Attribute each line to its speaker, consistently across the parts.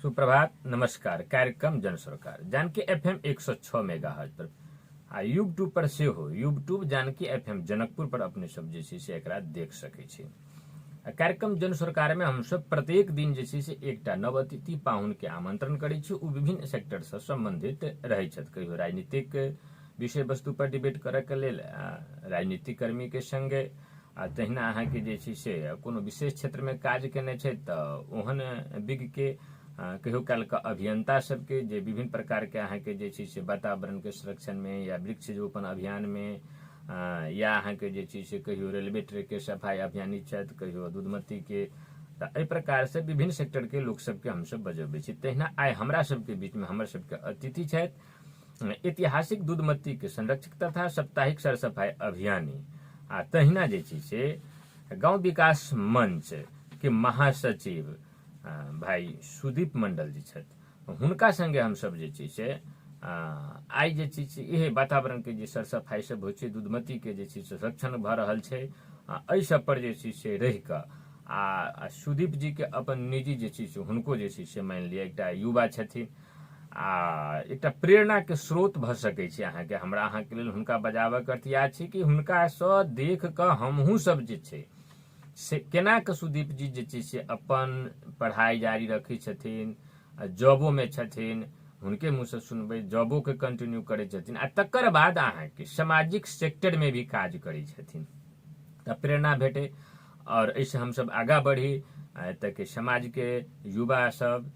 Speaker 1: सुप्रभात, नमस्कार। कार्यक्रम जन सरकार जानकी एफएम 106 मेगाहर्ट्ज पर आ यूट्यूब पर से हो यूट्यूब जानकी एफएम जनकपुर पर अपने सब जे छै से एकरा देख सकै छी। कार्यक्रम जन सरकार में हम सब प्रत्येक दिन जे छै से एकटा नव अतिथि पाहुन के आमंत्रण करै छी। उ विभिन्न सेक्टर से संबंधित रहै छथि। कहियो राजनीतिक विषय वस्तु पर डिबेट करय के लेल राजनीतिक कर्मी के संगे तहिना अहाँ के जे छै से कोनो विशेष क्षेत्र में काज केने छै तऽ ओहन विज्ञ के कहियो काल के अभियंता सबके जे विभिन्न प्रकार के अहाँ के जे छै से वातावरण के संरक्षण में या वृक्ष रोपण अभियान में या अहाँ के जे छै से कहियो रेलवे ट्रैक के सफाई अभियानी छथि, कहियो दूधमती के एहि प्रकार से विभिन्न सेक्टर के लोक सबके हम सब बजबै छी। तहिना आइ हमरा सबके बीच में हमर सबके अतिथि छथि ऐतिहासिक दूधमती के संरक्षक तथा साप्ताहिक सर सफाई अभियानी तहिना जे छै से गांव विकास मंच के महासचिव भाई सुदीप मंडल जी छथि। हुनका संगे हम सब जे छै से आइ जे छै से इहे वातावरण के जे सर सफाई सब होइ छै, दूधमती के जे छै से संरक्षण भऽ रहल छै, एहि सब पर जे छै से रहि कऽ सुदीप जी के अपन निजी जे छै से हुनको जे छै से मानि लिअ एकटा युवा छथिन एकटा प्रेरणा के स्रोत भऽ सकै छै। अहाँके हमरा अहाँके लेल हुनका बजाबऽ के अर्थ इएह छै कि हुनका सँ देख कऽ हमहूँ सब जे छै से केना के सुदीप जी जे छै से अपन पढ़ाई जारी रखै छथिन, जॉबो में छथिन, हुनके मुँह से सुनबै जॉबो के कंटिन्यू करै छथिन तकर बाद अहाँके सामाजिक सेक्टर में भी काज करै छथिन तऽ प्रेरणा भेटे और ऐसे हम सब आगा बढ़ी तक समाज के युवा सब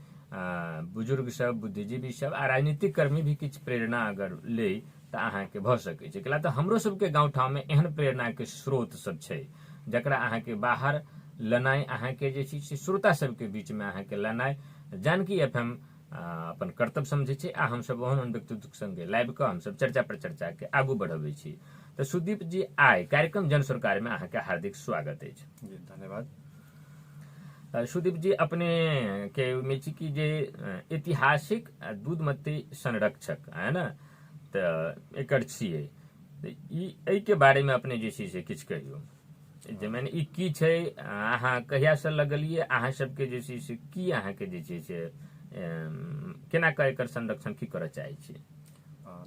Speaker 1: बुजुर्ग सब बुद्धिजीवी सब राजनीतिक कर्मी भी किछु प्रेरणा अगर ले तऽ अहाँके भऽ सकै छै। कैला तऽ हमरो सबके गाँव ठाम में एहन प्रेरणा के स्रोत सब छै जकरा अहाँके बाहर लेनाइ अहाँके जे छै से श्रोता सबके बीच में अहाँके लेनाइ जानकी एफएम अपन कर्तव्य समझै छै हम सब ओहन व्यक्तित्व संगे लाइव कऽ हम सब चर्चा पर चर्चा के आगू बढ़बै छी। तऽ सुदीप जी आइ कार्यक्रम जन सरकार में अहाँके हार्दिक स्वागत अछि।
Speaker 2: जी धन्यवाद।
Speaker 1: सुदीप जी अपने के में की जे ऐतिहासिक दूधमती संरक्षक है ना तऽ एकर छियै एहि के बारे में अपने जे छै से किछु कहियो जे माने ई की छै, अहाँ कहिया से लगलिए, अहाँ सबके जे छै से की अहाँ के जे छै से केना कऽ एकर संरक्षण की करऽ चाहै छियै।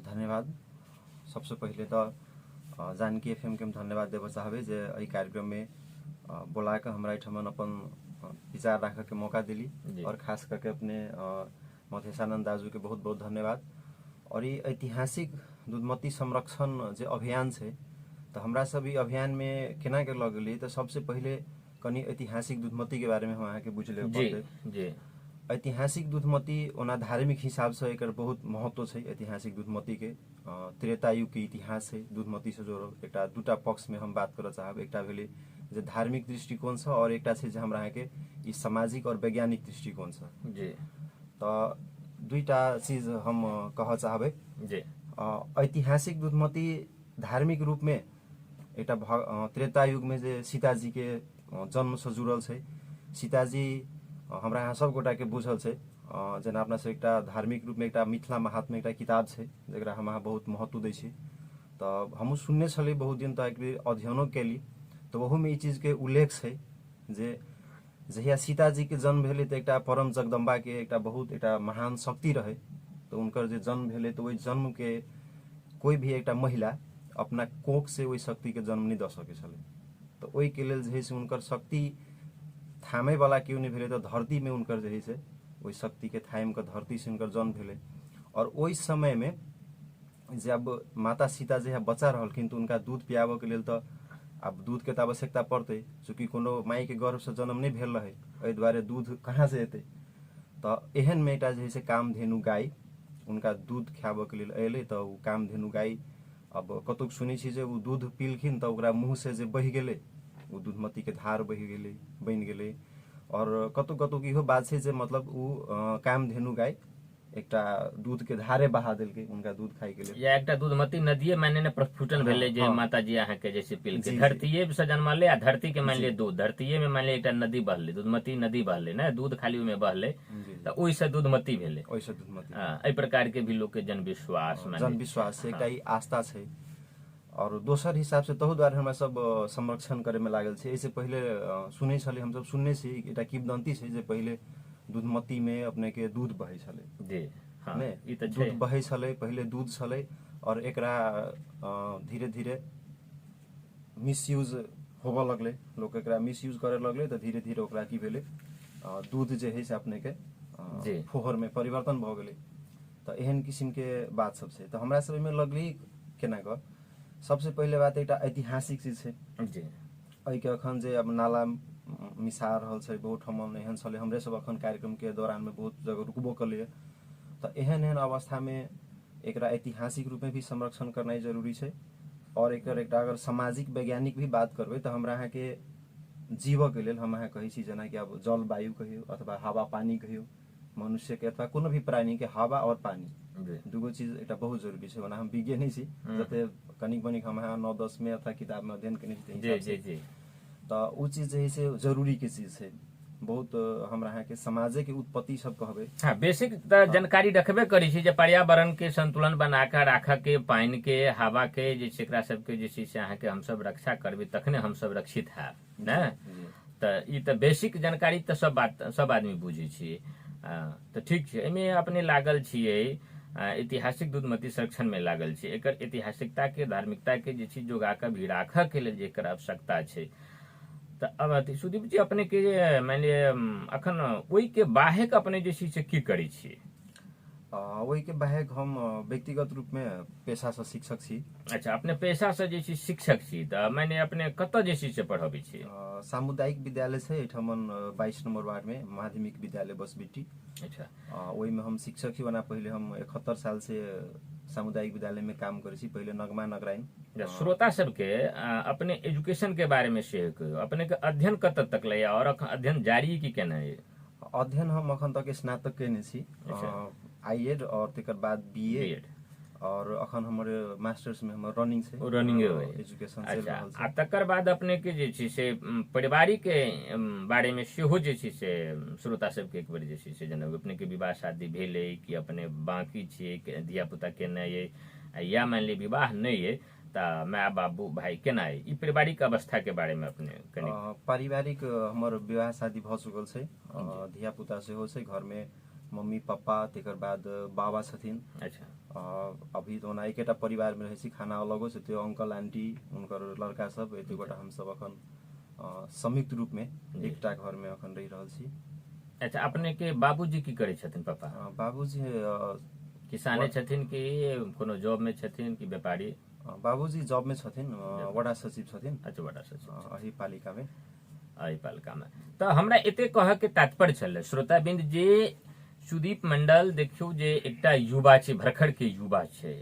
Speaker 2: धन्यवाद। सबसे पहिले तो जानकी एफएम के हम धन्यवाद देबऽ चाहबै जे एहि कार्यक्रम में बोला के हमरा एठमन अपन विचार राखे के मौका दिली और खास करके अपने मधेशानंद दाजू के बहुत बहुत धन्यवाद। और ये ऐतिहासिक दूधमती संरक्षण जे अभियान छै तो हमरा सब ई अभियान में केना के लग गेली तो सबसे पहिले कनी ऐतिहासिक दूधमती के बारे में हम अहाँ के बुझ ले पड़ते। ऐतिहासिक दूधमती ओना धार्मिक हिसाब से एकर बहुत महत्व छै। ऐतिहासिक दूधमती के त्रेता युग के इतिहास है दूधमती से जोड़ल। एकटा दूटा पक्ष में हम बात करऽ चाहब, एकटा भेलै जे धार्मिक दृष्टिकोण से और एकटा छै जे हमरा अहाँ के ई सामाजिक और वैज्ञानिक दृष्टिकोण से
Speaker 1: जी
Speaker 2: तो दुईटा चीज हम कहऽ चाहबै।
Speaker 1: जी
Speaker 2: ऐतिहासिक दूधमती धार्मिक रूप में एकटा त्रेता युग में जे सीताजी के जन्म से जुड़ल छै। सीताजी हमरा यहाँ सब गोटा के बुझल छै जेना अपना से एकटा धार्मिक रूप में एकटा मिथिला महात्म्य एकटा किताब छै जकरा हम अहाँ बहुत महत्व दै छी। तऽ हमहूँ सुनने छली बहुत दिन तक, एक बेर अध्ययनो कैली तऽ ओहू में ई चीज के उल्लेख छै जे जहिया सीताजी के जन्म भेलै तऽ एकटा परम जगदम्बा के एकटा बहुत एकटा महान शक्ति रहे तो उनकर जे जन्म भेलै तो ओहि जन्म के कोई भी एकटा महिला अपना कोख से ओहि शक्ति के जन्म नहीं दऽ सकै छलै। तो ओहि के लेल जे है से उनकर शक्ति थामे वाला क्यों नहीं भेले तो धरती में उनकर जे है से ओहि शक्ति के थाम के धरती से उनकर जन्म भेले। और ओहि समय में जब माता सीता जे है बच्चा रहलखिन तो उनका दूध पियाबे के लेल तो अब दूध के तो आवश्यकता पड़ते चूँकि कोनो माई के गर्भ से जन्म नहीं भेल रहे, एहि दुआरे दूध कहाँ से एते। तो एहन में एकटा जे है से कामधेनु गाय उनका दूध खाबे के लेल अयले तो कामधेनु गाय अब कतुक सुनै छी जे उ दूध पीलखिन तो ओकरा मुँह से जे बहि गेलै उ दूधमती के धार बहि गेलै बनि गेलै। और कतुक इहो बात छै जे मतलब उ कामधेनु गाय एकटा दूध के धारे बहा देलकै उनका दूध खाय के लेल।
Speaker 1: या एकटा दूधमती नदिये माने ने प्रस्फुटन भेलै जे माता जी अहाँ के जैसे पील के धरतीये से जन्मले आ धरती के मान लिए दूध धरतीये में मान लिए एकटा नदी बहले दूधमती नदी बहले ना दूध खाली में बहले तो ओहि से दूधमती भेले।
Speaker 2: ओहि से दूधमती
Speaker 1: एहि प्रकार के भी लोग के जन विश्वास
Speaker 2: छै एकटा ई आस्था छै। और दोसर हिसाब से तहु द्वारा हमरा सब संरक्षण करे में लागल छै। इससे पहले सुनै छली हम सब सुनने छी एकटा किंवदंती छै जे पहले दूधमती में अपने के दूध बहै छलै
Speaker 1: जी हाँ
Speaker 2: ने
Speaker 1: ई तऽ छै
Speaker 2: दूध बहै छलै, पहिले दूध छलै और एकरा धीरे धीरे मिसयूज होबऽ लगलै, लोग एकरा मिसयूज करे लगलै तऽ धीरे धीरे ओकरा की भेलै दूध जे है से अपने के
Speaker 1: जी
Speaker 2: फोहर में परिवर्तन भऽ गेलै। तऽ एहन किसिम के बात सब छै। तऽ हमरा सब में लगली केना कऽ सबसे पहिले बात एकटा ऐतिहासिक चीज छै।
Speaker 1: जी
Speaker 2: एहि के अखन जे अब नाला मिसा रहल छै बहुत ठमन एहन छलै, हमरे सब अखन कार्यक्रम के दौरान में बहुत जगह रुकबो कलिए। तऽ एहन एहन अवस्था में एकरा ऐतिहासिक रूप में भी संरक्षण करनाइ जरूरी छै। और एकर एकटा अगर सामाजिक वैज्ञानिक भी बात करबै तऽ हमरा अहाँ के जीवऽ के लेल हम अहाँ कहै छी जेना कि अब जल वायु कहियो अथवा हवा पानी कहियो, मनुष्य के अथवा कोनो भी प्राणी के हवा और पानी
Speaker 1: जी
Speaker 2: दूगो चीज एकटा बहुत जरूरी छै। ओना हम विज्ञानी छी, जते कनिक मनिक हम अहाँ 9-10 में अथवा किताब में अध्ययन केने छी
Speaker 1: जी जी जी
Speaker 2: तऽ उ चीज जे है से जरूरी के चीज छै बहुत। हमरा अहाँ के समाजे के उत्पत्ति सब कहबै
Speaker 1: हाँ बेसिक तऽ जानकारी रखबे करी छी जे पर्यावरण के संतुलन बना कऽ राखऽ के, पानि के, हवा के जे छै एकरा सबके जे छै से अहाँके हमसब रक्षा करबै तखने हमसब रक्षित हैब ने। तऽ ई तऽ बेसिक जानकारी तऽ सब आदमी बुझै छियै। तऽ ठीक छै, एहिमे अपने लागल छियै ऐतिहासिक दूधमती संरक्षण में लागल छै। एकर ऐतिहासिकता के, धार्मिकता के जे छै जोगा कऽ भी राखऽ के लेल जेकर आवश्यकता छै। तऽ अब अथी सुदीप जी अपने के मानि लिअ अखन ओहि के बाहेक अपने जे छै से की करै छियै?
Speaker 2: ओहि के बाहेक हम व्यक्तिगत रूप में पेशा से शिक्षक छी।
Speaker 1: अच्छा अपने पेशा से जे छै शिक्षक छी, तऽ माने अपने कतऽ जे छै से पढ़बै छियै?
Speaker 2: सामुदायिक विद्यालय छै एहिठमन 22 नंबर वार्ड में माध्यमिक विद्यालय बसबिट्टी।
Speaker 1: अच्छा
Speaker 2: ओहि में हम शिक्षक ही बना, पहले हम 71 साल से सामुदायिक विद्यालय में काम करै छी, पहले नगमा नगराइन।
Speaker 1: श्रोता सबके अपने एजुकेशन के बारे में शेयर करियो, अपने के अध्ययन कतऽ तक ले और अध्ययन जारी की केना है?
Speaker 2: अध्ययन हम अखन तक स्नातक केने छी, आईएड और तेकर बाद बीएड और अखन हमर मास्टर्स में हमर रनिंग छै,
Speaker 1: रनिंग
Speaker 2: एजुकेशन चलि
Speaker 1: अच्छा
Speaker 2: रहल छै।
Speaker 1: आ तकर बाद अपने के जे छै से पारिवारिक के बारे में सेहो जे छै से श्रोता सबके एक बेर जे छै से जनब, अपने के विवाह शादी भेलै कि अपने बाकी छियै, धिया पुता केना ये, या मान ली विवाह नहीं है तऽ माय बाबू भाई केना है, ई पारिवारिक अवस्था के बारे में अपने कनी?
Speaker 2: पारिवारिक हमर विवाह शादी भऽ चुकल छै, धिया पुता सेहो छै घर में, मम्मी पापा तेकर बाद बाबा छथिन।
Speaker 1: अच्छा
Speaker 2: अभी तो ओना एकेटा परिवार में रहै छी, खाना अलगो छै, त्यो अंकल आंटी हुनकर लड़का सब एते गोटा हम सब अखन संयुक्त रूप में एकटा घर में अखन रहि रहल छी।
Speaker 1: अच्छा अपने के बाबूजी की करै छथिन पापा?
Speaker 2: बाबूजी
Speaker 1: किसाने छथिन कि कोनो जॉब में छथिन कि व्यापारी?
Speaker 2: बाबूजी जॉब में छथिन, वडा सचिव छथिन।
Speaker 1: अच्छा वडा सचिव
Speaker 2: अही पालिका में।
Speaker 1: एहि पालिका में तऽ हमरा एते कहऽ के तात्पर्य छलै श्रोताबिंद जे सुदीप मंडल देखियौ जे एकटा युवा छै, भरखर के युवा छै,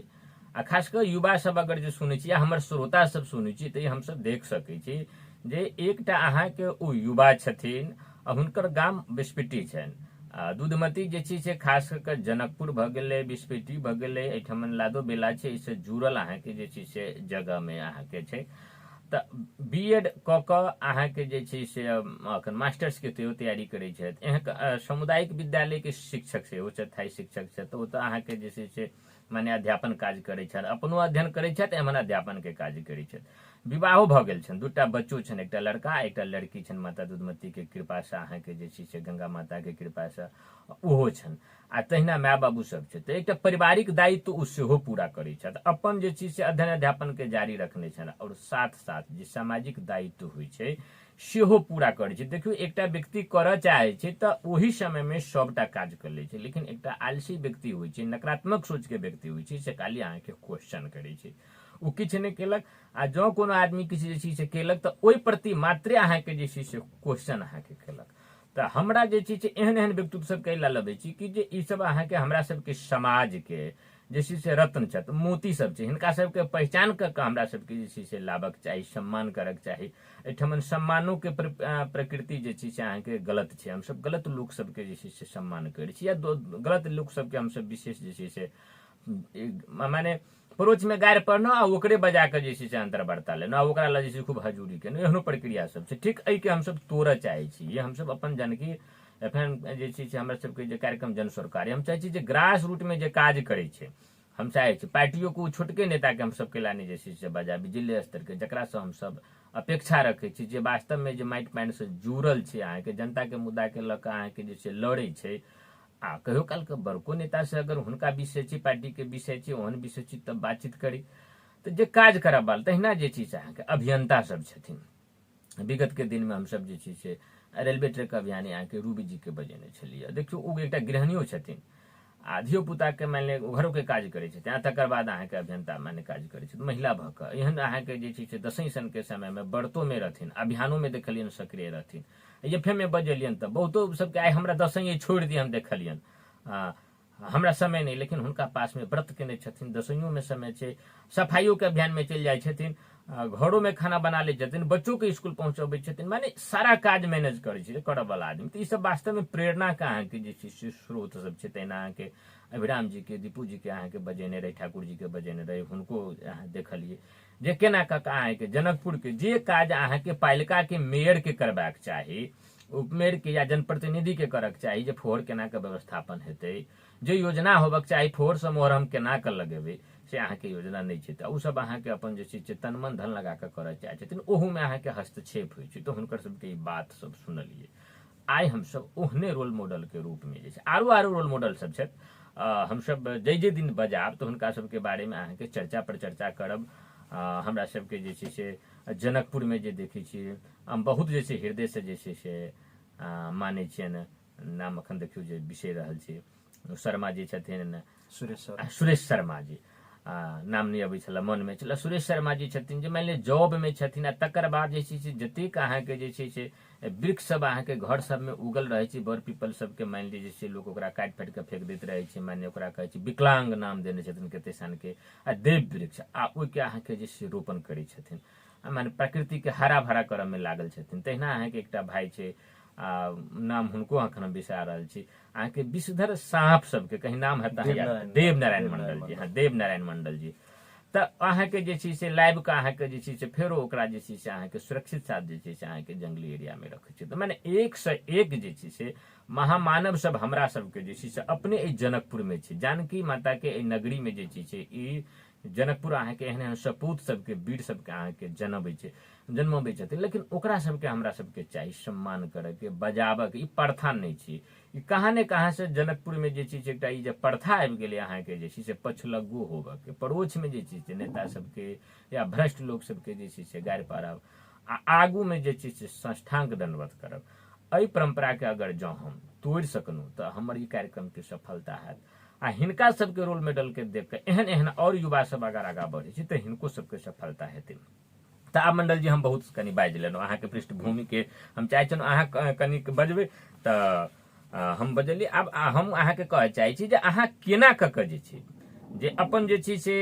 Speaker 1: आ खास कर युवा सब अगर जे सुनै छी या हमर श्रोता सब सुनै छी तऽ हम सब देख सकै छी जे एकटा अहाँ के ओ युवा छथिन आ हुनकर गाम बिस्पिट्टी छनि, आ दूधमती जे छै से खास कर जनकपुर भऽ गेलै, बिस्पिट्टी भऽ गेलै, एहिठमन लादो बेला छै, इससे जुड़ल अहाँ के जे छै से जगह में अहाँ के छै। तऽ बीएड कऽ कऽ अहाँके जे छै से अखन मास्टर्स के तैयारी करै छथि, यहाँ सामुदायिक विद्यालय के शिक्षक सेहो छथि, थाई शिक्षक छथि, तऽ ओतऽ अहाँके जे छै से माने अध्यापन काज करै छथि, अपनो अध्ययन करै छथि, एमन अध्यापन के काज करै छथि। विवाहो भऽ गेल छनि, दूटा बच्चो छनि, एकटा लड़का एकटा लड़की छनि, माता दूधमती के कृपा से अहाँके जे छै से गंगा माता के कृपा से ओहो छनि, आ तहिना माय बाबू सब छै। तऽ एकटा पारिवारिक दायित्व ओ सेहो पूरा करै छथि, अपन जे छै से अध्ययन अध्यापन के जारी रखने छनि, और साथ साथ जे सामाजिक दायित्व होइ छै सेहो पूरा करै छै। देखियौ एकटा व्यक्ति करऽ चाहै छै तऽ ओही समय में सबटा काज कर लै छै, लेकिन एकटा आलसी व्यक्ति होइ छै, नकारात्मक सोच के व्यक्ति होइ छै, से खाली अहाँके क्वेश्चन करै छै, ओ किछु नहि केलक, आ जँ कोनो आदमी किछु जे छै से केलक तऽ ओहि प्रति मात्रे अहाँके जे छै से क्वेश्चन अहाँके केलक। तऽ हमरा जे छै से एहन एहन व्यक्तित्व सब कै लऽ लबै छी कि जे ई सब अहाँके हमरा सबके समाज के जे छै से रत्न छथि, मोती सब छै, हिनका सबके पहचान कऽ के हमरा सबके जे छै से लाबक चाही, सम्मान करक चाही। एहिठमन सम्मानो के प्रकृति जे छै से अहाँके गलत छै, हमसब गलत लोक सबके जे छै से सम्मान करै छी, या गलत लोक सबके हमसब विशेष जे छै से माने परोछ में गारि पढ़ना आ ओकरे बजा के जे छै से अंतर्वार्ता लेना, आ ओकरा लग जे छै खूब हजूरी केना, एहनो प्रक्रिया सब छै। ठीक एहि के हमसब तोड़ऽ चाहै छी, ये हमसब अपन जानकी एफएम जे छै से हमरा सबके जे कार्यक्रम जन सरकार, हम चाहै छी जे ग्रास रूट में जे काज करै छै, हम चाहै छी पार्टियों को छोटके नेता के हम सब के लाने जे छै से बजाबी, जिले स्तर के, जकरा से हम सब अपेक्षा रखे छी जे वास्तव में जे माटि पानि से जुड़ल छै अहाँ के जनता के मुद्दा के लऽ कऽ अहाँ के जे छै लड़ै छै आ कहियो काल के बड़को नेता से अगर हुनका विषय छै पार्टी के विषय छै ओहन विषय छै तब बातचीत करी तऽ जे काज करब बाल तहिना जे छै से अहाँके अभियंता सब छथिन विगत के दिन में हमसब जे छै से रेलवे ट्रैक अभियान अहाँके रूबी जी के बजेने छलियै देखियौ ओ एकटा गृहणियो छथिन आ धियो पुता के मान लिअ घरों के काज करै छथिन आ तकर बाद अहाँके अभियंता माने काज करै छथिन महिला भऽ कऽ एहन अहाँके जे छै से दसवीं सन के समय में व्रतो में रहथिन अभियानो में देखलियनि सक्रिय रहथिन एफएम में बजेलियनि तऽ बहुतो सबके आइ हमरा दसवीं छोड़ि दिय हम देखलियनि हमरा समय नहीं लेकिन हुनका पास में व्रत केने छथिन दसइयों में समय छै सफाइयों के अभियान में चलि जाइ छथिन घरों में खाना बना ले छथिन बच्चों के स्कूल पहुंचाबै छथिन माने सारा काज मैनेज करै छै करऽ वाला आदमी तऽ ई सब वास्तव में प्रेरणा के अहाँके जे छै से स्रोत सब छै तहिना अहाँके अभिराम जी के दीपू जी के अहाँके बजेने रहे ठाकुर जी के बजेने रहे हुनको अहाँ देखलियै जे केना कऽ अहाँके जनकपुर के जे काज अहाँके पालिका के मेयर के करबाक चाही उपमेयर के या जनप्रतिनिधि के करक चाही जे फोहर केना के व्यवस्थापन हेतै जे योजना होबक चाही फोहर से मोहरम केना के लगेबै से अहाँके योजना नहीं छै तऽ ओ सब अहाँके अपन जे छै तन मन धन लगा कऽ करऽ चाहै छथिन ओहू में अहाँके हस्तक्षेप होइ छै तऽ हुनकर सबके ई बात सब सुनलियै आइ हमसब ओहने रोल मॉडल के रूप में जे छै आरो रोल मॉडल सब छथि हमसब जे दिन बजाब तऽ हुनका सबके बारे में अहाँके चर्चा पर चर्चा करब हमरा सबके जे छै से जनकपुर में जे देखै छियै हम बहुत जे छै हृदय से जे छै से मानै छियनि नाम अखन देखियौ जे बिसरि रहल छी शर्मा जी छथिन सुरेश शर्मा जी नाम नहीं अबै छलै मन में छलै सुरेश शर्मा जी छथिन जे मानि लिअ जॉब में छथिन आ तकर बाद जे छै से जतेक अहाँके जे छै से वृक्ष सब अहाँके घर सब में उगल रहै छै बर पीपल सबके मानि लिअ जे छै लोक ओकरा काटि फाटि कऽ फेंक दैत रहै छै मानि ओकरा कहै छै विकलांग नाम देने छथिन कते सन के आ देव वृक्ष आ ओहिके अहाँके जे छै रोपण करै छथिन माने प्रकृति के हरा भरा करऽ में लागल छथिन तहिना अहाँके एकटा भाई छै नाम हुनको अखन हम बिसरा रहल छी अहाँके विषधर सांप सबके कहीं नाम हेता देव नारायण मंडल जी हाँ देव नारायण मंडल जी तऽ अहाँके जे छै से लाइव का अहाँके जे छै से फेरो ओकरा जे छै से अहाँके सुरक्षित साथ जे छै से अहाँके जंगली एरिया में रखै छै तऽ माने 1 से 1 जे छै से महामानव सब हमरा सबके जे छै से अपने एहि जनकपुर में छै जानकी माता के एहि नगरी में जे छै से ई जनकपुर अहाँके एहन एहन सपूत सबके वीर सबके अहाँके जन्मबै छथिन लेकिन ओकरा सबके हमरा सबके चाही सम्मान करऽ के बजाबऽ के ई प्रथा नहीं छै ई कहाँ ने कहाँ से जनकपुर में जे छै से एकटा ई जे प्रथा आबि गेलै अहाँके जे छै से पछलग्गू होबऽ के पड़ोछ में जे छै से नेता सबके या भ्रष्ट लोक सबके जे छै से गारि पारब आ आगू में जे छै से संस्थांक दंडवत करब एहि परंपरा के अगर जँ हम तोड़ि सकलहुँ तऽ हमर ई कार्यक्रम के सफलता हैत आ हिनका सबके रोल मॉडल के देख कऽ एहन एहन और युवा सब अगर आगाँ बढ़ै छै तऽ हिनको सबके सफलता हेतै तऽ आब मंडल जी हम बहुत कनि बाजि लेलहुँ अहाँके पृष्ठभूमि के हम चाहै छलहुँ अहाँ कनि बजबै तऽ हम बजलियै आब हम अहाँके कहऽ चाहै छी जे अहाँ केना कऽ कऽ जे छै जे अपन जे छै से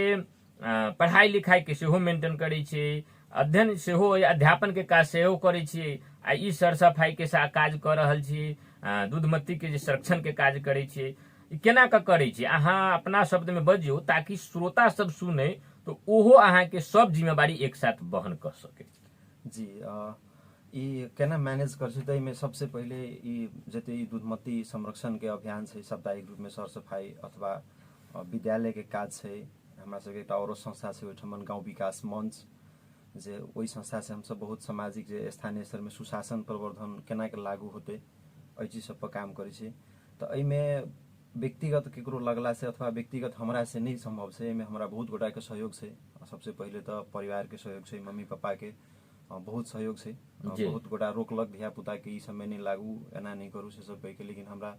Speaker 1: पढ़ाई लिखाई के सेहो मेंटेन करै छै अध्ययन सेहो अध्यापन के काज सेहो करै छियै आ ई सर सफाई के साथ काज कऽ रहल छी दूधमत्ती के जे संरक्षण के काज करै छियै ई केना कऽ करै छी अहाँ अपना शब्द में बजियौ ताकि श्रोता सब सुनै तो ओहो अहाँके सब जिम्मेवारी एक साथ वहन कर सके
Speaker 2: जी ई केना मैनेज करछी त में सबसे पहिले ई जते ई दूधमत्ती संरक्षण के अभियान छै साप्ताहिक रूप में सर सफाई अथवा विद्यालय के काज छै हमरा सबके एकटा औरो संस्था छै ओहिठमन गाँव विकास मंच जे ओहि संस्था से हम सब बहुत सामाजिक जे स्थानीय स्तर में सुशासन प्रवर्धन केना के लागू होते एहि चीज सब पर काम करै छी तऽ एहि में व्यक्तिगत केकरो लगला से अथवा व्यक्तिगत हमरा से नहीं संभव छै एहिमे हमरा बहुत गोटा के सहयोग छै सबसे पहिले तो परिवार के सहयोग छै मम्मी पापा के बहुत सहयोग छै बहुत गोटा रोकलक धिया पुता के ई समय नहीं लागू एना नहीं करू से सब कहि लेकिन हमरा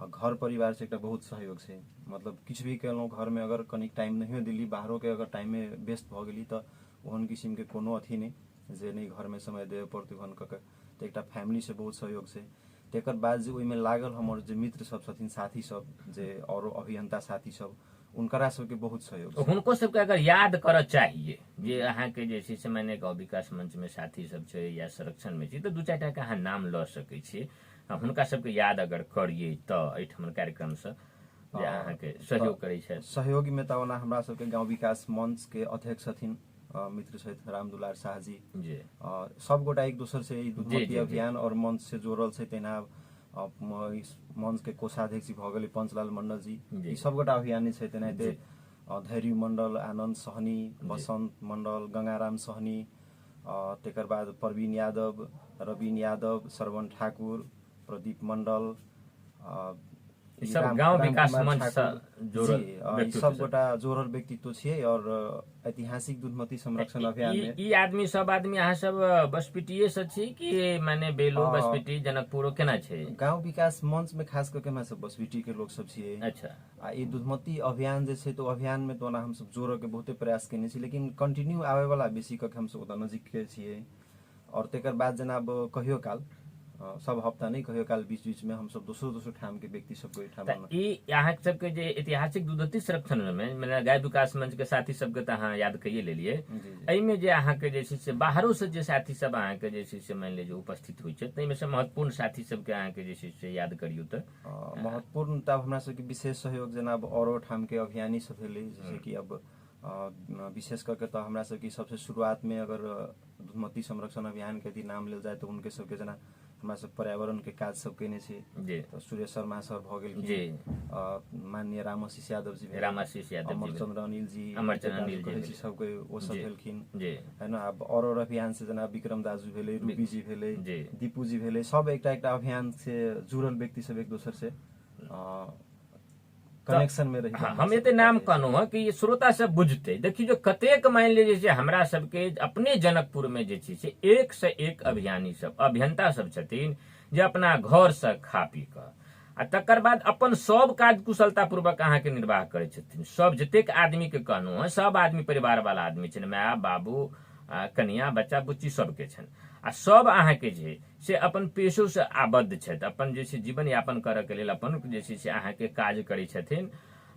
Speaker 2: घर परिवार से एकटा बहुत सहयोग छै मतलब किछु भी केलहुँ घर में अगर कनिक टाइम नहीं दिली बाहरों के अगर टाइम में व्यस्त भ गेली तऽ ओहन किसिम के कोनो अथी नहीं जे नहीं घर में समय देवे पड़ते ओहन कऽ तऽ एकटा फैमिली से बहुत सहयोग छै तेकर बाद जे ओहिमे लागल हमर जे मित्र सब छथिन साथी सब जे और अभियंता साथी सब उनकरा सबके बहुत सहयोग
Speaker 1: हुनको सबके अगर याद करऽ चाहिए जे अहाँके जे छै से मैंने गाँव विकास मंच में साथी सब छै या संरक्षण में छै तऽ 2-4 टा के अहाँ नाम लऽ सकै छी हुनका सबके याद अगर करिए तऽ एहिठमन कार्यक्रम से जे अहाँके सहयोग करै छै
Speaker 2: सहयोगी में तऽ ओना हमरा सबके गाँव विकास मंच के अध्यक्ष छथिन मित्र छथि राम दुलार शाह जी सब गोटा एक दूसर से ई दूधमत्ती अभियान और मंच से जोड़ल छै तेना मंच के कोषाध्यक्ष भऽ गेलै पंचलाल मंडल जी ई सब गोटा अभियानी छै तेनाहिते धैर्य मंडल आनंद सहनी बसंत मंडल गंगाराम सहनी तेकर बाद प्रवीण यादव, रवीन यादव, श्रवण ठाकुर, प्रदीप मंडल,
Speaker 1: ई सब गांव विकास मंच से जोड़ल
Speaker 2: व्यक्तित्व, सब गोटा जोड़ल व्यक्तित्व छियै। और ऐतिहासिक दूधमती संरक्षण अभियान में
Speaker 1: ई आदमी सब आदमी अहाँ सब बसपिटिये से छी कि माने बेलो बसपिटी जनकपुर केना छै?
Speaker 2: गांव विकास मंच में खास करके हमरा सब बसपिटी के लोग सब छियै।
Speaker 1: अच्छा।
Speaker 2: आ ई दूधमती अभियान जे छै तो अभियान में तो हम सब जोड़ के बहुते प्रयास केने छी, लेकिन कंटिन्यू आवे वाला बेसी कके हम सब ओतऽ नजदीक के छियै। और तेकर बाद जेना अब कहियो काल सब हफ्ता नहीं कहियो काल बीच बीच में हम सब दोसरो ठाम के व्यक्ति सबको ठाम
Speaker 1: यहाँ सबके जे ऐतिहासिक दूधमती संरक्षण में मैंने गाय विकास मंच के साथी सबके तो अहाँ याद कइए लेलिए। एहिमे जे अहाँ के जे छै से बाहरो से जे साथी सब अहाँ के जे छै से मान लीजिए उपस्थित होइ छै, ताहिमे से महत्वपूर्ण साथी सबके अहाँ के जे छै से याद करियो तो
Speaker 2: महत्वपूर्ण तब हमरा सबके विशेष सहयोग जेना अब औरो ठाम के अभियानी सब भेलै, जैसे कि अब विशेष करके तो हमरा सबके सबसे शुरुआत में अगर दूधमती संरक्षण अभियान के यदि नाम लेल जाए तो उनके सबके जेना हमरा सब पर्यावरण के काज सब केने छी। तो सुरेश शर्मा सर भ गेल जी, माननीय रामाशीष यादव जी, अमरचंद्र अनिल जी सबके वो सब भेलखिन है ना। अब और अभियान से जना विक्रम दाजू भेले, रूबी जी भेले, दीपू जी भेले, सब एक अभियान से जुड़ल व्यक्ति सब एक दोसर से कनेक्शन में रही।
Speaker 1: हम एते नाम कहनो है कि श्रोता सब बुझते। देखिए जो कतेक मान लीजिए हमरा सबके अपने जनकपुर में जे से एक से एक अभियानी सब अभियंता सब छथिन जे अपना घर से खा पी कर आ तकर बाद अपन सब काज कुशलता पूर्वक अहाँ के निर्वाह करे छथिन। सब जतेक आदमी के कहनो है, सब आदमी परिवार वाला आदमी छन, माय बाबू कनिया बच्चा बुच्ची सबके छन आ सब अहाँ के जे से अपन पेशो से आबद्ध छथि, अपन जे छै जीवन यापन करऽ के लेल अपन जे छै से अहाँ के काज करै छथिन।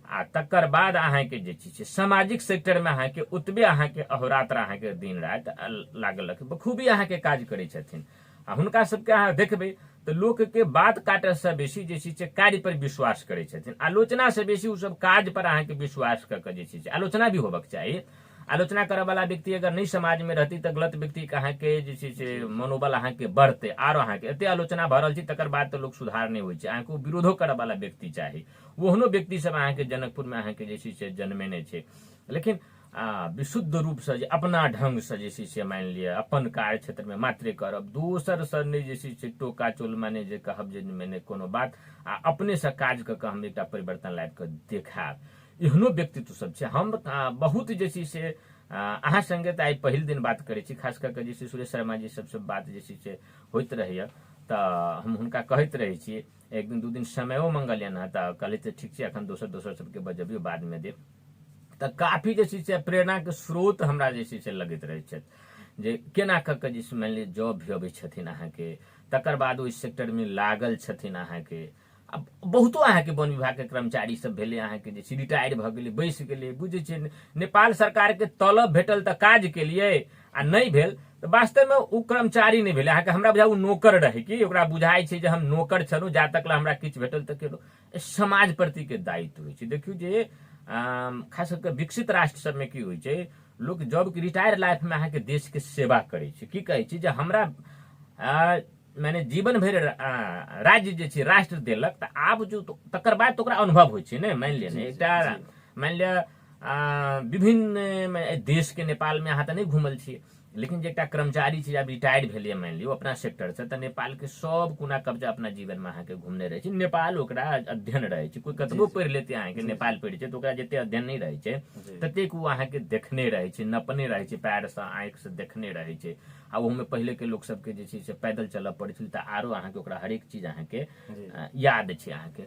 Speaker 1: आ तकर बाद अहाँ के जे छै से सामाजिक सेक्टर में अहाँ के ओतबे अहाँ के अहोरात्र अहाँ के दिन राति लागल बखूबी अहाँ के काज करै छथिन। आ हुनका सबके अहाँ देखबै तो लोक के बात काटऽ से बेसी जे छै से कार्य पर विश्वास करै छथिन, आलोचना से बेसी उ सब काज पर अहाँ के विश्वास कऽ के जे छै से आलोचना भी होबक चाही। आलोचना करे वाला व्यक्ति अगर नहीं समाज में रहती तो गलत व्यक्ति के अहाँ के जे छै से मनोबल अहाँ के बढ़ते, आरो अहाँ के एते आलोचना भ रहल छी तकर बाद तो लोग सुधार नहीं होइ छै। अहाँ के विरोधो करे वाला व्यक्ति चाही, ओहनो व्यक्ति सब अहाँ के जनकपुर में अहाँ के जे छै से जन्मेने छै। लेकिन विशुद्ध रूप से जे अपना ढंग से जे छै से मान लिअ अपन कार्य क्षेत्र में मात्रे करब, दोसर से नहीं जे छै से टोका चोल माने जे कहब जे मैंने कोनो बात अपने से काज क के हम एकटा परिवर्तन लाबि के देखाब, एहनो व्यक्तित्व सब छै। हम बहुत जे छै से अहाँ संगे तऽ आइ पहिल दिन बात करै छी, खास करके जे छै सुरेश शर्मा जी सबसे बात जे छै से होइत रहैया तऽ हम हुनका कहैत रहै छियै। एक दिन दू दिन समयो मंगलियन हँ तऽ कहलियै ठीक छै अखन दोसर सबके बजबियो बाद में देब। तऽ काफी जे छै से प्रेरणा के स्रोत हमरा जे छै से लगैत रहै छथि जे केना कऽ के जे मानि लिअ जॉब भी अबै छथिन अहाँ के, तकर बाद ओहि सेक्टर में लागल छथिन अहाँ के। बहुतो अहाँ के वन विभाग के कर्मचारी सब भेले अहाँ के जे रिटायर भ गेलै, बैस गेलै, बुझे छियै नेपाल सरकार के तलब भेटल तऽ काज के लिए आ नहीं भेल तऽ वास्तव में उ कर्मचारी नहीं भेले। अहाँ के हमरा बुझा उ नौकर रहे कि ओकरा बुझाई छै जे हम नौकर छलहुँ जा तक ला हमरा किछु भेटल तऽ केलहुँ। समाज प्रति के दायित्व होइ छै। देखियौ जे खास करके विकसित राष्ट्र सब में की होइ छै, लोग जॉब के रिटायर लाइफ में अहाँ के देश के सेवा करे छै। की कहै छै जे हमरा मैंने जीवन भर राज्य जे छै राष्ट्र देलक तऽ आब जो तकर बाद तो ओकरा अनुभव होइ छै ने। मान लिअ ने एकटा मान लिअ विभिन्न देश के नेपाल में अहाँ तऽ नहीं घुमल छियै, लेकिन जे एकटा कर्मचारी छै जब रिटायर भेलियै मान लिअ अपना सेक्टर से तऽ नेपाल के सब कोना कब्जा अपना जीवन में अहाँ के घुमने रहे छै। नेपाल ओकरा अध्ययन रहे छै, कोई कतबो पढ़ि लेते अहाँ के नेपाल पढ़ि छै तऽ ओकरा जते अध्ययन नहीं रहे छै ततेक उ अहाँ के देखने रहे छै, नपने रहे छै, पैर से आंखि से देखने रहे छै। आ ओमे पहले के लोग सबके जे छै से पैदल चलऽ पड़ै छै तऽ आरो अहाँ के ओकरा हरेक चीज अहाँ के याद छै अहाँ के।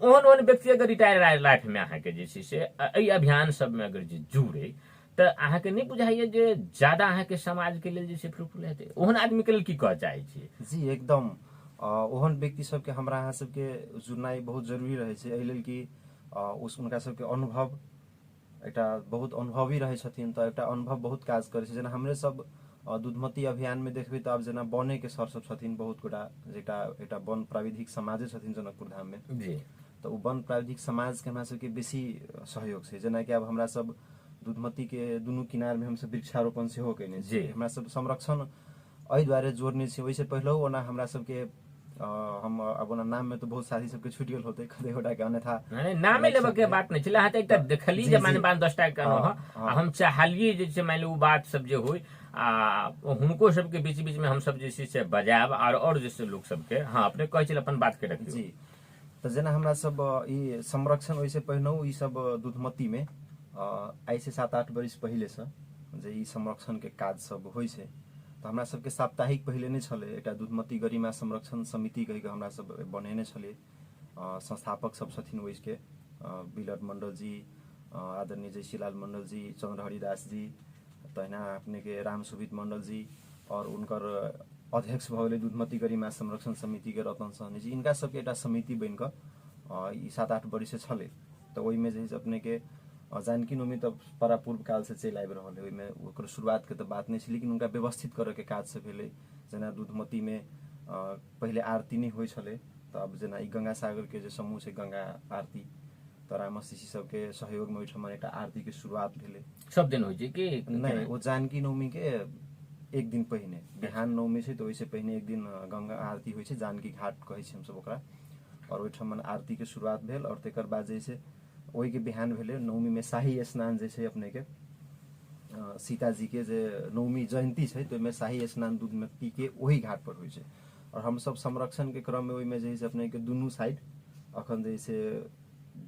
Speaker 1: ओहन व्यक्ति अगर रिटायर लाइफ में अहाँ के जे छै से एहि अभियान सब में अगर जे जुड़े तऽ अहाँ के नहीं बुझाइए जे ज्यादा अहाँ के समाज के लेल जे छै फ्रूटफुल हेतै। ओहन आदमी के लेल की कह चाहे छी?
Speaker 2: जी एकदम ओहन व्यक्ति सबके हमरा अहाँ सबके जुड़नाइ बहुत जरूरी रहे छै, एहि लेल कि उनका सबके अनुभव एकटा बहुत अनुभवी रहे छथिन तऽ एकटा अनुभव बहुत काज करे छै। जेना हमरे सब दूधमती अभियान में देखबै तऽ आब जेना बने के सर सब छथिन बहुत गोटा, जेटा एकटा वन प्राविधिक समाजे छथिन जनकपुर धाम में
Speaker 1: जी।
Speaker 2: तऽ ओ वन प्राविधिक समाज के हमरा सबके बेसी सहयोग छै। जेना कि अब हमरा सब दूधमती के दुनू किनार में हम सब वृक्षारोपण सेहो केने छी, हमरा सब संरक्षण एहि दुआरे जोड़ने छी। वैसे पहले ओना हमरा सबके हम अब ओना नाम में तो बहुत साथी सबके छुटि गेल होते, कते गोटा के अन्यथा
Speaker 1: नामे लेबे के बात नहीं छले। अहाँ एकटा देखली जे माने 10 टा कहनो हम चाहलिए जे छै मान लो बात सब जे होय आ हुनको सबके बीच बीच में हम सब जे छै से बजायब और जैसे लोग सबके हाँ अपने कहै छल अपन बात के रखियो
Speaker 2: जी। तो जेना हमरा सब ई संरक्षण वैसे पहिनहु ई सब दुधमती में आई से 7-8 वर्ष पहले से जे ई संरक्षण के काज सब होइ छै। तो हमरा सबके साप्ताहिक पहले नहीं छले एटा दुधमती गरिमा संरक्षण समिति कहि के हमरा सब बनेने छले। संस्थापक सब छथिन ओइस के बिलट मंडल जी, आदरणीय जयशीलाल मंडल जी, चंद्र हरिदास जी, तहिना अपने के राम सुभित मंडल जी और उनकर अध्यक्ष भगले दुधमती गरिमा संरक्षण समिति के रतन सहनी जी, इनका सबके एटा समिति बन कर 7-8 वर्ष छले। तो ओहि में जे अपने के जानकी नोमी तो परा पूर्व काल से चल आबि रहल है, ओहिमे ओकर शुरुआत के तो बात नहीं है, लेकिन उनका व्यवस्थित करे के काज से भेले। जेना दुधमती में पहले आरती नहीं होइ छले, तो अब जेना ई गंगा सागर के जो समूह है गंगा आरती, तो रामशिषी सबके सहयोग में ओहिठाम एकटा आरती के शुरुआत भेले।
Speaker 1: सब दिन होइ छै कि
Speaker 2: नहीं, वो जानकी नवमी के एक दिन पहिने बिहान नवमी से तो वैसे पहिने एक दिन गंगा आरती होइ छै, जानकी घाट कहै छै हम सब ओकरा, और ओहिठाम आरती के शुरुआत भेल। और तेकर बाद जैसे ओहि के बिहान भेले नवमी में शाही स्नान जैसे अपने के सीता जी के जे नवमी जयंती है तो में शाही स्नान दूध में पी के वही घाट पर होइ छै। और हम सब संरक्षण के क्रम में ओहि में जैसे अपने के दुनू साइड अखन जैसे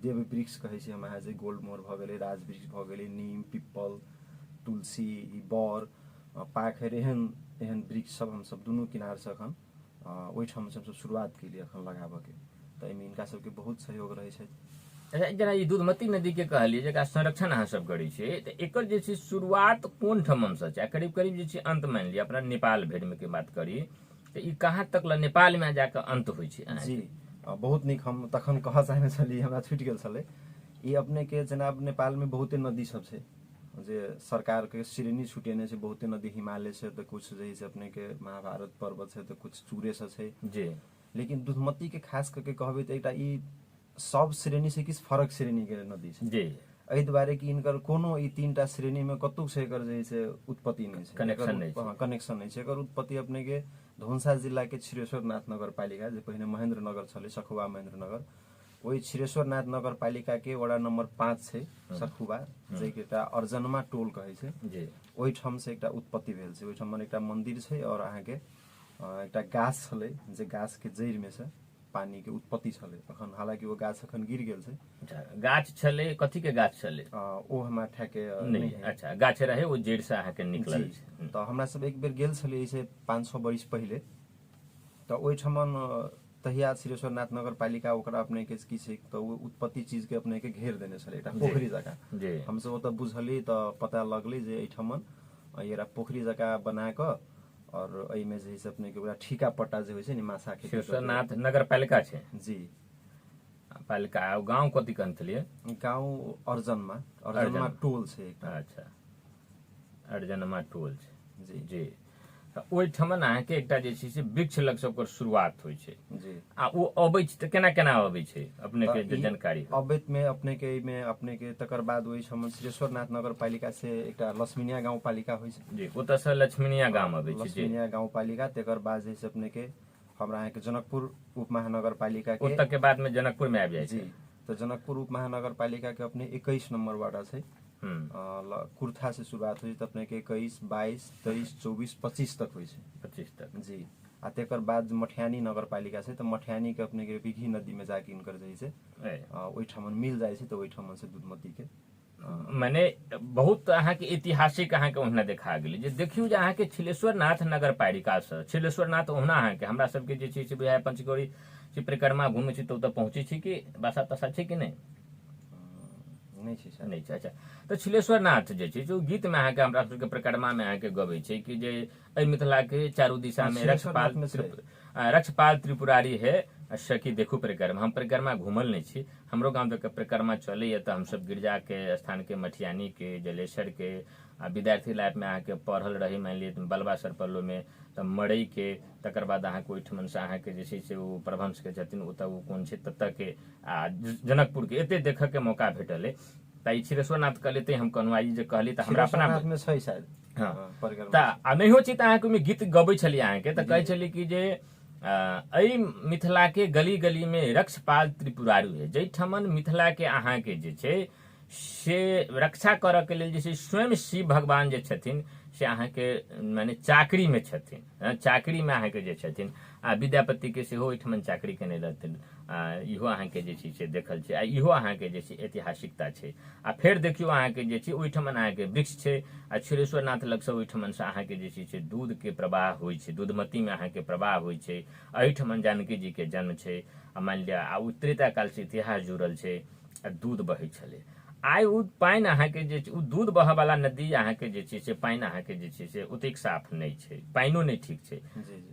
Speaker 2: देव वृक्ष कहै छै हम जे गोल्ड मोर भ गेलै, राज वृक्ष भ गेलै, नीम, पिप्पल, तुलसी, बर, पाखर एहन एहन वृक्ष सब हम सब दुनू किनार से अखन ओहिठाम से हम सब शुरुआत केलिए अखन लगाबे के। तो एहिमे इनका सबके बहुत सहयोग रहे छै।
Speaker 1: जेना ई दुधमती नदी के कहलिए जेकरा संरक्षण अहाँ सब करै छै, तो एकर जे छै शुरुआत कोन ठमन से छै? करीब करीब जे छै अंत मान लिया अपना नेपाल भेड़ में के बात करी तो ई कहाँ तक ल नेपाल में जाकर अंत होइ छै?
Speaker 2: जी बहुत निक, हम तखन कह चाहने छली, हमरा छूटि गेल छले। ई अपने के जनाब नेपाल में बहुते नदी सब छै जे सरकार के श्रेणी छुटेने छै, बहुते नदी हिमालय से, तो कुछ जैसे अपने के महाभारत पर्वत से, तो कुछ चूरे से छै
Speaker 1: जी।
Speaker 2: लेकिन दुधमती के खास करके कहबे तो एकटा ई सब श्रेणी से किछ फरक श्रेणी के नदी छै
Speaker 1: जी।
Speaker 2: एहि दुआरे कि इनकर कोनो ई 3टा श्रेणी में कतौ से एकर जे छै उत्पत्ति नहीं छै,
Speaker 1: कनेक्शन नहीं छै।
Speaker 2: कनेक्शन नहीं छै। एकर उत्पत्ति अपने के धनुषा जिला के छिरेश्वरनाथ नगरपालिका जे पहिने महेंद्र नगर छले, सखुवा महेंद्र नगर, वही छिरेश्वरनाथ नगरपालिका के वडा नंबर 5 छै सखुवा, जे एकटा अर्जनमा टोल कहै छै
Speaker 1: जी।
Speaker 2: ओहि ठाम से एकटा उत्पत्ति भेल छै। ओहि ठाम एकटा मंदिर छै और अहाँ के एकटा गाछ छले जे गाछ के जड़ में से पानी के उत्पत्ति छले। अखन हालांकि वो गाछ अखन गिर गेल छै।
Speaker 1: गाछ छले, कथी के गाछ छले?
Speaker 2: ओ हमरा ठाके
Speaker 1: नहीं। अच्छा, गाछ रहे वो जड़ से अहाँ के निकलल छै।
Speaker 2: तो हमरा सब एक बेर गेल छले इसे 500 वर्ष पहले, तो ओहि ठमन तहिया छिरेश्वरनाथ नगरपालिका ओकरा अपने के की छै तो उत्पत्ति चीज के अपने के घेर देने छले, एकटा पोखरी जगह
Speaker 1: जी।
Speaker 2: हम सब ओतऽ बुझली तो पता लगली जे एठमन येरा पोखरी जगह बना के और एहि में जे अपने के पूरा ठीका पट्टा जे होइ छै नि माछा के
Speaker 1: छिरेश्वरनाथ नगरपालिका छै
Speaker 2: जी।
Speaker 1: पालिका गांव कथी कहलिए?
Speaker 2: गांव अर्जनमा टोल छै एकटा।
Speaker 1: अच्छा, अर्जनमा टोल छै
Speaker 2: जी
Speaker 1: जी। ओहि ठमन अहाँ के एकटा जे छै से वृक्ष लग से ओकर शुरुआत होइ छै
Speaker 2: जी।
Speaker 1: आ वो अबै छै त केना केना अबै छै अपने के जे जानकारी?
Speaker 2: अबैत में अपने के तकर बाद ओहि ठमन छिरेश्वरनाथ नगरपालिका से एकटा लक्ष्मीनिया गांव पालिका होइ छै
Speaker 1: जी। ओतऽ से लक्ष्मीनिया गांव अबै छै जी।
Speaker 2: लक्ष्मीनिया गांव पालिका, तेकर बाद जे छै अपने के हमरा अहाँ के जनकपुर उप महानगरपालिका के,
Speaker 1: ओतऽ के बाद में जनकपुर में आबि जाइ
Speaker 2: जी।
Speaker 1: छै।
Speaker 2: तो जनकपुर उप महानगरपालिका के अपने 21 नंबर वार्ड छै। कुर्था से शुरुआत होइ छै अपने के 21, 22, 23, 24, 25 तक होइ छै।
Speaker 1: 25 तक
Speaker 2: जी। आ तेकर बाद मठियानी नगरपालिका छै, तो मठियानी के अपने के बिघी नदी में जाके इनकर जे छै ओहि ठमन मिल जाइ छै, तो ओहि ठमन से दुधमती के
Speaker 1: माने बहुत अहाँ के ऐतिहासिक अहाँ के ओहना देखा गेलै जे देखियो जे अहाँ के छिलेश्वरनाथ नगरपालिका से छिलेश्वरनाथ ओहना अहाँ के हमरा सब के जे छै से बुझाय पंचगौरी परिक्रमा घूमे छी तो ओतऽ पहुंचे छी कि बासा तसा छै कि नहीं?
Speaker 2: नहीं छै सर,
Speaker 1: नहीं छै। अच्छा, तो छिलेश्वरनाथ जे छै जो गीत में अहाँ के हमरा सबके परिक्रमा में अहाँ के गबै छै कि जे एहि मिथिला के चारू दिशा में रक्षपाल त्रिपुरारी है सखी देखू परिक्रमा। हम परिक्रमा घूमल नहीं छी, हमरो गांव तक परिक्रमा चले तो हम सब गिरजा के स्थान के, मठियानी के, जलेश्वर के, विद्यार्थी लाइफ में अहाँ के पढ़ल रही मान ली बलवा सरपल्लो में, तो मड़ई के, तकर बाद अहाँ के ओहिठमन से अहाँ के जे छै से ओ प्रभंश के छथिन ओतऽ ओ कोन छै ततऽ के आ जनकपुर के एते देखऽ के मौका भेटल है। ताई छिरेश्वरनाथ कहले ते हम कहलहुँ आई जे कहली तऽ हमरा अपना
Speaker 2: में छै शायद
Speaker 1: परिक्रमा तऽ आ नहियो छी तऽ अहाँ के गीत गबै छलियै अहाँ के तऽ कहै छलियै कि जे एहि मिथिला के गली गली में रक्षपाल त्रिपुरारी है, जैठमन मिथिला के अहाँ के जे छै से रक्षा करऽ के लेल जे छै स्वयं शिव भगवान जे छथिन से अहाँके माने चाकरी में छथिन, चाकरी में अहाँके जे छथिन आ विद्यापति के सेहो ओहिठमन चाकरी केने रहथिन, इहो अहाँके जे छै से देखल छै, आ इहो अहाँके जे छै ऐतिहासिकता छै। आ फेर देखियौ अहाँके जे छै ओहिठमन अहाँके वृक्ष छै, आ क्षीरेश्वरनाथ लग से ओहिठमन से अहाँके जे छै से दूध के प्रवाह होइ छै, दूधमती में अहाँके प्रवाह होइ छै, एहिठमन जानकी जी के जन्म छै। आ मानि लिअ आ त्रेता काल से इतिहास जुड़ल छै, आ दूध बहै छलै। आइ उ पानि अहाँके जे उ दूध बहय वाला नदी अहाँके जे छै से पानि अहाँके जे छै से ओतेक साफ नहि छै, पानियो नहि ठीक छै।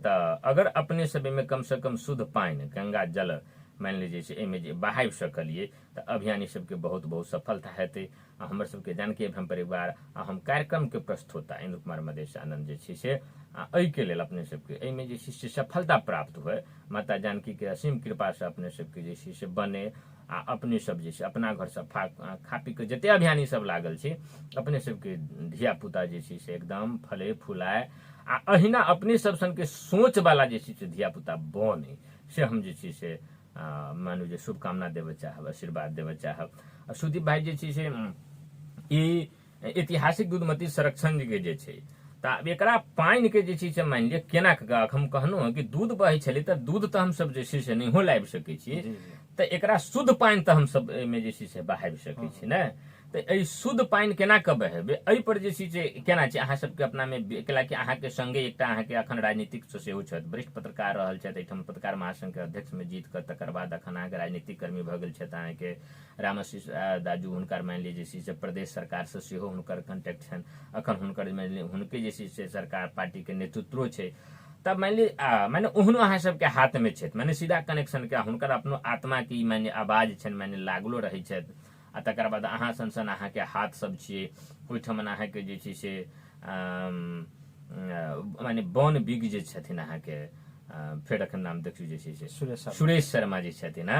Speaker 1: तऽ अगर अपने सब एहिमे कम से कम शुद्ध पानि गंगा जल मानि लीजिए से एहिमे जे बहाबि सकलियै तऽ अभियान सबके बहुत बहुत सफलता हेतै। आ हमर सबके जानकी एफएम परिवार आ हम कार्यक्रम के प्रस्तोता इंद्र कुमार मधेश आनंद जे छै से एहिके लेल अपने सबके एहिमे जे छै से सफलता प्राप्त हुए, माता जानकी के असीम कृपा से अपने सबके जे छै से बने, आ अपने सब जे छै अपना घर से खा पी के जते अभियानी सब लागल छै अपने सबके धिया पुता जे छै से एकदम फले फुलाए, आ अहिना अपने सब सन के सोच वाला जे छै से धिया पुता बने, से हम जे छै से मानू जे शुभकामना देवे चाहब, आशीर्वाद देवे चाहब। सुदीप भाई जे छै से ई ऐतिहासिक दूधमती संरक्षण के जे छै तऽ एकरा पानि के जे छै से मानि लिअ केना हम कहलहुँ कि दूध बहै छलै तऽ दूध तऽ हमसब जे छै से नहियो लाबि सकै छियै, तऽ एकरा शुद्ध पानि तऽ हमसब एहिमे जे छै से बहाबि सकै छी ने। तऽ एहि शुद्ध पानि केना कऽ बहेबै, एहि पर जे छै से केना छै अहाँ सबके अपना मे, कैलाकि अहाँके संगे एकटा अहाँके अखन राजनीतिक सेहो छथि, वरिष्ठ पत्रकार रहल छथि एहिठाम, पत्रकार महासंघ के अध्यक्ष में जीत कऽ तकर बाद अखन अहाँके राजनीतिक कर्मी भऽ गेल छथि अहाँके रामाशीष दाजू, हुनकर मानि लिअ जे छै से प्रदेश सरकार से सेहो हुनकर कॉन्टेक्ट छनि, अखन हुनकर मानि लिअ हुनके जे छै से सरकार पार्टी के नेतृत्व छै। तब मानि लिअ माने ओहनो अहाँ सबके हाथ में छथि, माने सीधा कनेक्शन के हुनकर अपनो आत्मा की माने आवाज छनि, माने लागलो रहै छथि। आ तकर बाद अहाँ सन सन अहाँके हाथ सब छियै, ओहिठमन अहाँके जे छै से माने वन विज्ञ जे छथिन अहाँके, फेर एखन नाम देखियौ जे छै से सुरेश शर्मा जे छथिन,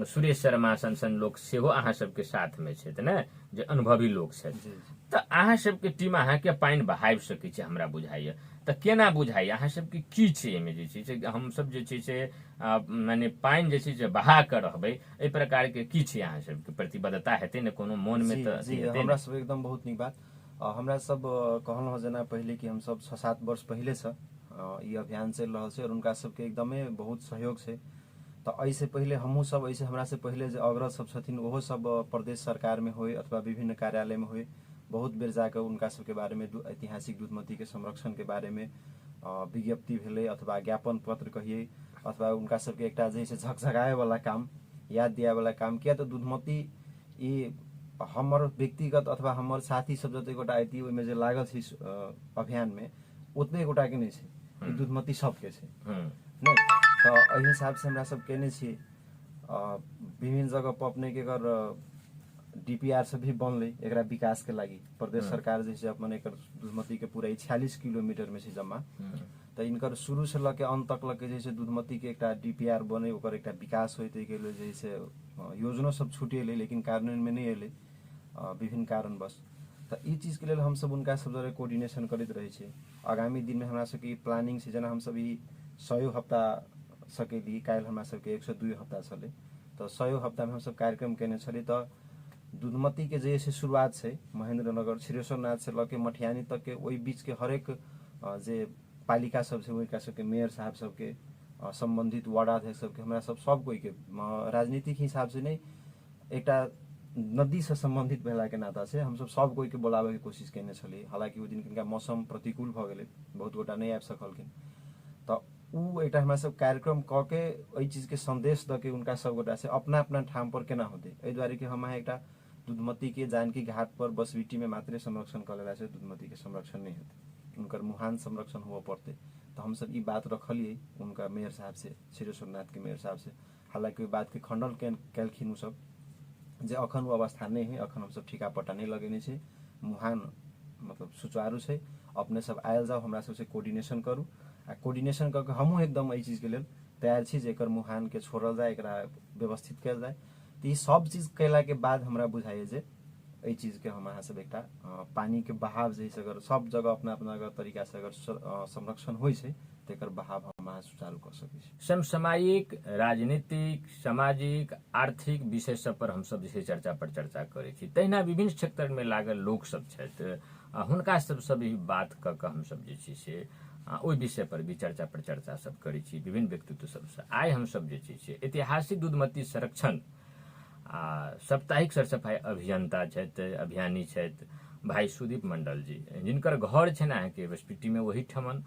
Speaker 1: सुरेश शर्मा सन सन लोक सेहो अहाँ सबके साथ में छथि ने, जे अनुभवी लोक छथि। तऽ अहाँ सबके टीम अहाँके पानि बहाबि सकै छै हमरा बुझाइए। तऽ केना बुझाइए अहाँ सबके की छै एहिमे जे छै से हमसब जे छै से माने पानि जे छै से बहा कऽ रहबै, एहि प्रकार के की छै अहाँ सबके प्रतिबद्धता हेतै ने कोनो मोन में? तऽ
Speaker 2: हमरा सब एकदम बहुत नीक बात। हमरा सब कहलहुँ जेना पहिले कि हमसब 6-7 वर्ष पहिले से ई अभियान चलि रहल छै और उनका सबके एकदमे बहुत सहयोग छै। तऽ एहिसे पहिले हमहूँ सब ऐसे हमरा से पहिले जे अग्रज सब छथिन ओहो सब प्रदेश सरकार में होय अथवा विभिन्न कार्यालय में होय, बहुत बेर जाकर उनका सबके बारे में ऐतिहासिक दूधमती के संरक्षण के बारे में विज्ञप्ति भेलै अथवा ज्ञापन पत्र कहिए, अथवा उनका सबके एकटा जैसे झकझकाए वाला काम, याद दिया वाला काम। किया तऽ दूधमती ई हमर व्यक्तिगत अथवा हमर साथी सब जते गोटा आइती ओहिमे जे लागल छै अभियान में ओतबे गोटा के नहीं छै, ई दूधमती सबके छै ने। तऽ एहि हिसाब से हमरा सब केने छी, विभिन्न जगह पर अपने के एकर डीपीआर से भी बनलै एकरा विकास के लागी। प्रदेश सरकार जैसे अपन एकर दूधमती के पूरा 46 किलोमीटर में छै जमा, तो इनकर शुरू से लके अंत तक लके जैसे दूधमती के एकटा डीपीआर बने, ओकर एकटा विकास होय, के लिए जैसे योजना सब छूटी एलै लेकिन कार्यान्वयन में नहीं एलै विभिन्न कारणवश। तो ई चीज के लिए हम सब उनका सब जरे कोऑर्डिनेशन करते रहे छी। आगामी दिन में हमरा सबके प्लानिंग से जेना हम सब ई 100 हफ्ता सकेली, काल्हि हमरा सबके 102 हफ्ता चले, तो 100 हफ्ता में हम सब कार्यक्रम केने छली। तो दूधमती के जैसे शुरुआत है महेंद्र नगर क्षीरेश्वरनाथ से लके मठियानी तक के वही बीच के हरेक जे पालिका सब से वही सबके मेयर साहब सबके संबंधित वार्ड अध्यक्ष सबके हमरा सब कोई के राजनीतिक हिसाब से नहीं एकटा नदी से संबंधित भेला के नाता से हम सब कोई के बोलावे के कोशिश केने छली। हालांकि वो दिन किनका मौसम प्रतिकूल भ गेलै, बहुत गोटा नहीं आबि सकलखिन। तो उ एकटा हमरा सब कार्यक्रम क के एहि चीज के संदेश द के उनका सब गोटा से अपना अपना ठाम पर केना होते, एहि द्वारे कि हम एकटा दूधमती के जानकी घाट पर बसबिटी में मात्रे संरक्षण कर लेला से दूधमती के संरक्षण नहीं होते, उनकर मुहान संरक्षण हुआ पड़ते। तो हम सब ई बात रखलिए उनका मेयर साहब से, क्षीरेश्वरनाथ के मेयर साहब से। हालांकि बात के खंडन कैलखिन उ सब जे अखन वो अवस्था नहीं है, अखन हम सब ठिका पट्टा नहीं लगेने छे, मुहान मतलब सुचारू है, अपने सब आयल जाओ हमरा सबसे कोऑर्डिनेशन करू आ कोऑर्डिनेशन करके हमहूँ एकदम एहि चीज के लेल तैयार छी जे एकर मुहान के छोड़ल जाए, एकरा व्यवस्थित कयल जाए। तो ये सब चीज कैला के बाद हमरा बुझाइए जे एहि चीज के हम अहाँ सब एकटा पानी के बहाव जैसे अगर सब जगह अपना अपना अगर तरीका से अगर संरक्षण होइ छै तो एकर बहाव हम अहाँ सुचारू कर सकै छी।
Speaker 1: समसामयिक राजनीतिक सामाजिक आर्थिक विषय सब पर हम सब जे चर्चा पर चर्चा करे छी, तहिना विभिन्न क्षेत्र में लागल लोक सब छथि, हुनका सब ई बात कऽ कऽ हमसब जे छै से ओहि विषय पर भी चर्चा प्रचर्चा सब करै छी विभिन्न व्यक्तित्व सबसँ। आइ हमसब जे छै से ऐतिहासिक दूधमती संरक्षण साप्ताहिक सरसफाई अभियंता छथि, अभियानी छथि भाई सुदीप मंडल जी, जिनकर घर छनि अहाँके बसपिट्टी में, ओहीठमन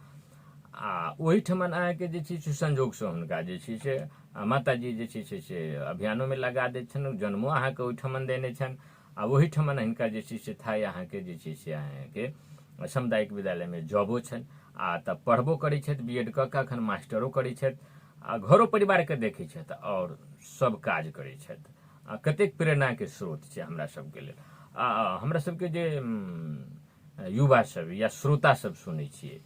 Speaker 1: ओहीठमन अहाँके जे छै से संजोगसँ हुनका जे छै से माताजी जे छै से अभियानो में लगा दै छनि, जन्मो अहाँके ओहिठमन देने छनि आ ओहीठमन हिनका जे छै से थाई अहाँके जे छै से अहाँके सामुदायिक विद्यालय में जॉबो छनि आ तब पढ़बो करै छथि, बीएड कऽ कऽ एखन मास्टरो करै छथि आ घरो परिवारके देखै छथि और सब काज करै छथि। कतेक प्रेरणाके स्रोत छै हमरा सबके लेल। हमरा सबके जे युवा सब या श्रोता सब सुनै छियै,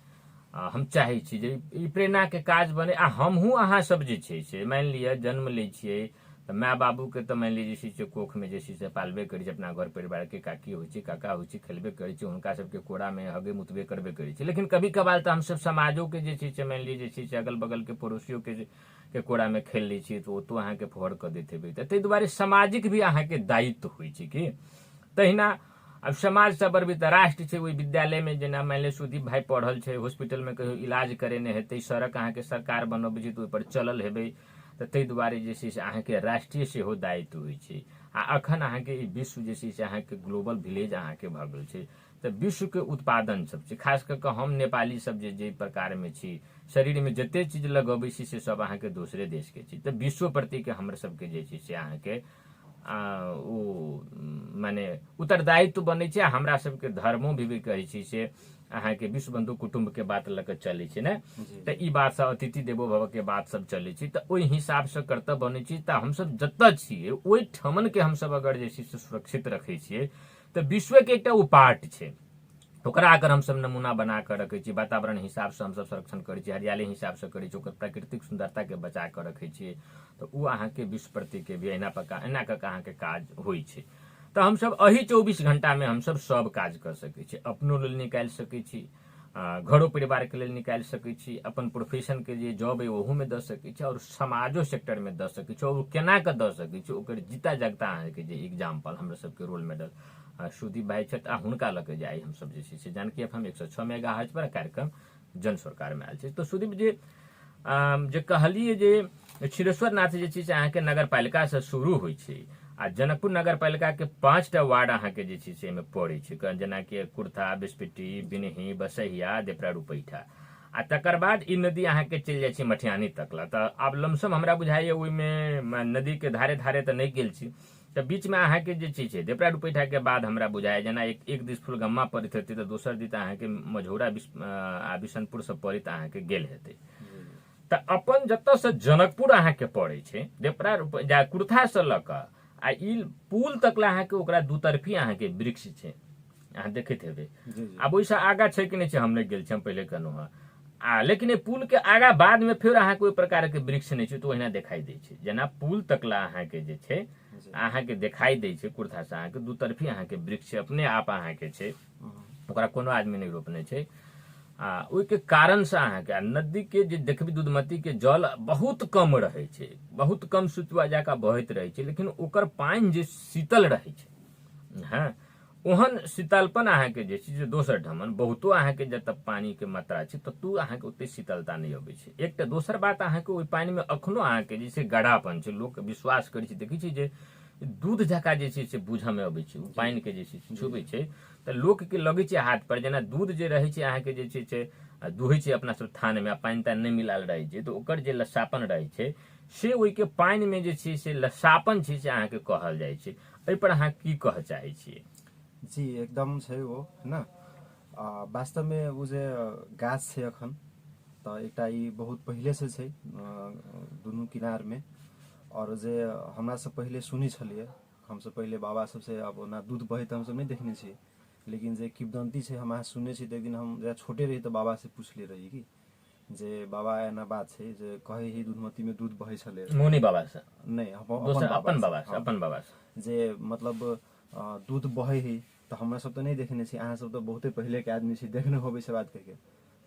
Speaker 1: हम चाहै छी जे ई प्रेरणाके काज बने आ हमहूँ अहाँ सब जे छै से मानि लिअ जन्म लै छियै तऽ माय बाबूके तऽ मानि लिअ जे छै से कोखमे जे छै से पालबे करै छै, अपना घर परिवारके काकी होइ छै काका होइ छै खेलबे करै छै, हुनका सबके कोरामे हगे मुतबे करबे करै छै। लेकिन कभी कभार तऽ हमसब समाजोके जे छै से मानि लिअ जे छै से अगल बगलके पड़ोसियोके कोरामे खेल लै छियै तऽ ओतो अहाँके फोहर कऽ दैत हेबै। तऽ ताहि दुआरे सामाजिक भी अहाँके दायित्व होइ छै कि तहिना अब समाज सब भी तऽ राष्ट्र छै, ओहि विद्यालय में जेना मान लिअ सुदीप भाई पढ़ल छै, हॉस्पिटल में कहियो इलाज करेने हेतै, सड़क अहाँके सरकार बनबै छै तऽ ओहि पर चलल हेबै, तऽ ताहि दुआरे जे छै से अहाँके राष्ट्रीय सेहो दायित्व होइ छै। आ अखन अहाँके ई विश्व जे छै से अहाँके ग्लोबल विलेज अहाँके भऽ गेल छै, तऽ विश्वके उत्पादन सब छै, खास कऽ कऽ हम नेपाली सब जे प्रकारमे छी, शरीरमे जते चीज लगबै छी से सब अहाँके दोसरे देशके छी, तऽ विश्व प्रतिके हमर सबके जे छै से अहाँके ओ माने उत्तरदायित्व बनै छै। हमरा सबके धर्मो भी कहै छी से अहाँके विश्व बंधु कुटुम्ब के बात लऽ कऽ चलै छै ने, तऽ ई बात सब अतिथि देवो भव के बात सब चलै छै, तऽ ओहि हिसाब से कर्तव्य बनै छै। तऽ हमसब जतऽ छियै ओहि ठमन के हमसब अगर जे छै से सुरक्षित रखै छियै तऽ विश्व के एकटा ओ पार्ट छै, ओकरा अगर हमसब नमूना बना कऽ रखै छी, वातावरण हिसाब से हमसब संरक्षण करै छी, हरियाली हिसाब से करै छी, ओकर प्राकृतिक सुंदरता के बचा कऽ रखै छियै, तऽ ओ अहाँके विश्व प्रति के भी एना कऽ कऽ अहाँके काज होइ छै। तऽ हमसब एही 24 घंटा में हमसब सब काज कर सकै छी, अपनो लेल निकालि सकै छी, घरो परिवार के लेल निकालि सकै छी, अपन प्रोफेशन के जे जॉब है ओहू में दऽ सकै छी, और समाजो सेक्टर में दऽ सकै छी, और केना कऽ दऽ सकै छी ओकर जीता जागता अहाँके जे एग्जाम्पल हमरा सबके रोल मॉडल सुदीप भाई छथि, हुनका लऽ के जे आइ हमसब जे छै से जानकी एफएम 106 मेगाहर्ट्ज पर कार्यक्रम जन सरकार में आयल छै। तो सुदीप जी जे कहलिए जे क्षीरेश्वर नाथ जे छै से अहाँके नगर पालिका से शुरू होइ छै आ जनकपुर नगर पालिका के 5टा वार्ड अहाँके जे छै से एहिमे पड़ै छै, जेनाकि कुर्था, बिस्पिट्टी, बिनही, बसहिया, देपरा, रुपैठा, आ तकर बाद ई नदी अहाँके चलि जाइ छै मटिहानी तक ला। तऽ आब लमसम हमरा बुझाइए ओहिमे नदी के धारे धारे तऽ नहि गेल छी, तऽ बीच में अहाँके जे छै से देपरा रुपैठा के बाद हमरा बुझाइए जेना एक दिस फुलगम्मा पड़ैत हेतै तऽ दोसर दिस अहाँके मझौरा आ बिशनपुर से पड़ैत अहाँके गेल हेतै। तऽ अपन जतऽ से जनकपुर अहाँके पड़ै छै देपरा रुपैठा कुर्था से लऽ कऽ आ ई पुल तक ला अहाँके ओकरा दुतरफी अहाँके वृक्ष छै, अहाँ देखैत हेबै। आब ओहिसँ आगा छै कि नहि छै हम नहि गेल छी, हम पहिले कहलहुँ हँ, लेकिन पुल के आगा बाद में फिर अहाँके ओहि प्रकार के वृक्ष नहीं छै, तो ओहिना दिखाई दै छै, जेना पुल तक ला अहाँके जे छै अहाँके दिखाई दै छै कुर्था से अहाँके दुतरफी अहाँके वृक्ष अपने आप अहाँके छै, ओकरा कोनो आदमी नहीं रोपने छै। ओहिके कारण से अहाँके नदी के जे देखबै दूधमती के जल बहुत कम रहै छै, बहुत कम सुतुआ जाका बहैत रहै छै, लेकिन ओकर पानि जे शीतल रहै छै, हाँ ओहन शीतलपन अहाँके जे छै से दोसर ठमन बहुतो अहाँके जतऽ पानी के मात्रा छै ततू अहाँके ओते शीतलता नहीं अबै छै। एकटा दोसर बात अहाँके ओहि पानी में अखनो अहाँके जे छै गाढ़ापन छै, लोक विश्वास करै छै, देखै छै जे दूध जकाँ जे छै से बुझऽ में अबै छै, पानि के जे छै छुबै छै तऽ लोक के लगै छै हाथ पर जेना दूध जे रहै छै अहाँके जे छै से दुहै छै अपना सब थान में, पानि तानि नहीं मिलाल रहै छै तऽ ओकर जे लस्सापन रहै छै से ओहिके पानि में जे छै से लस्सापन छै से अहाँके कहल जाइ छै। एहि पर अहाँ की कहऽ चाहै छियै?
Speaker 2: जी एकदम छै वो है ना, वास्तव में वो जे गाछ छै अखन तऽ एकटा ई बहुत पहिले से छै दुनू किनार में, और जे हमरा से पहिले सुनी छलिए, हमसे पहिले बाबा सबसे अब ओना दूध बहैत हमसब नहीं देखने छी, लेकिन जे किंवदंती छै हम अहाँ सुनने छी। एक दिन हम जब छोटे रही तो बाबा से पूछले रही कि जे बाबा एना बात छै जे कहे ही दूधमती में दूध बहे छले,
Speaker 1: मुनि बाबा से
Speaker 2: नहीं
Speaker 1: अपन बाबा से
Speaker 2: जे मतलब दूध बहे ही, तो हमरा सब तो नहीं देखने छी, अहाँ सब तो बहुते पहले के आदमी छी, देखने होबे से बात करके।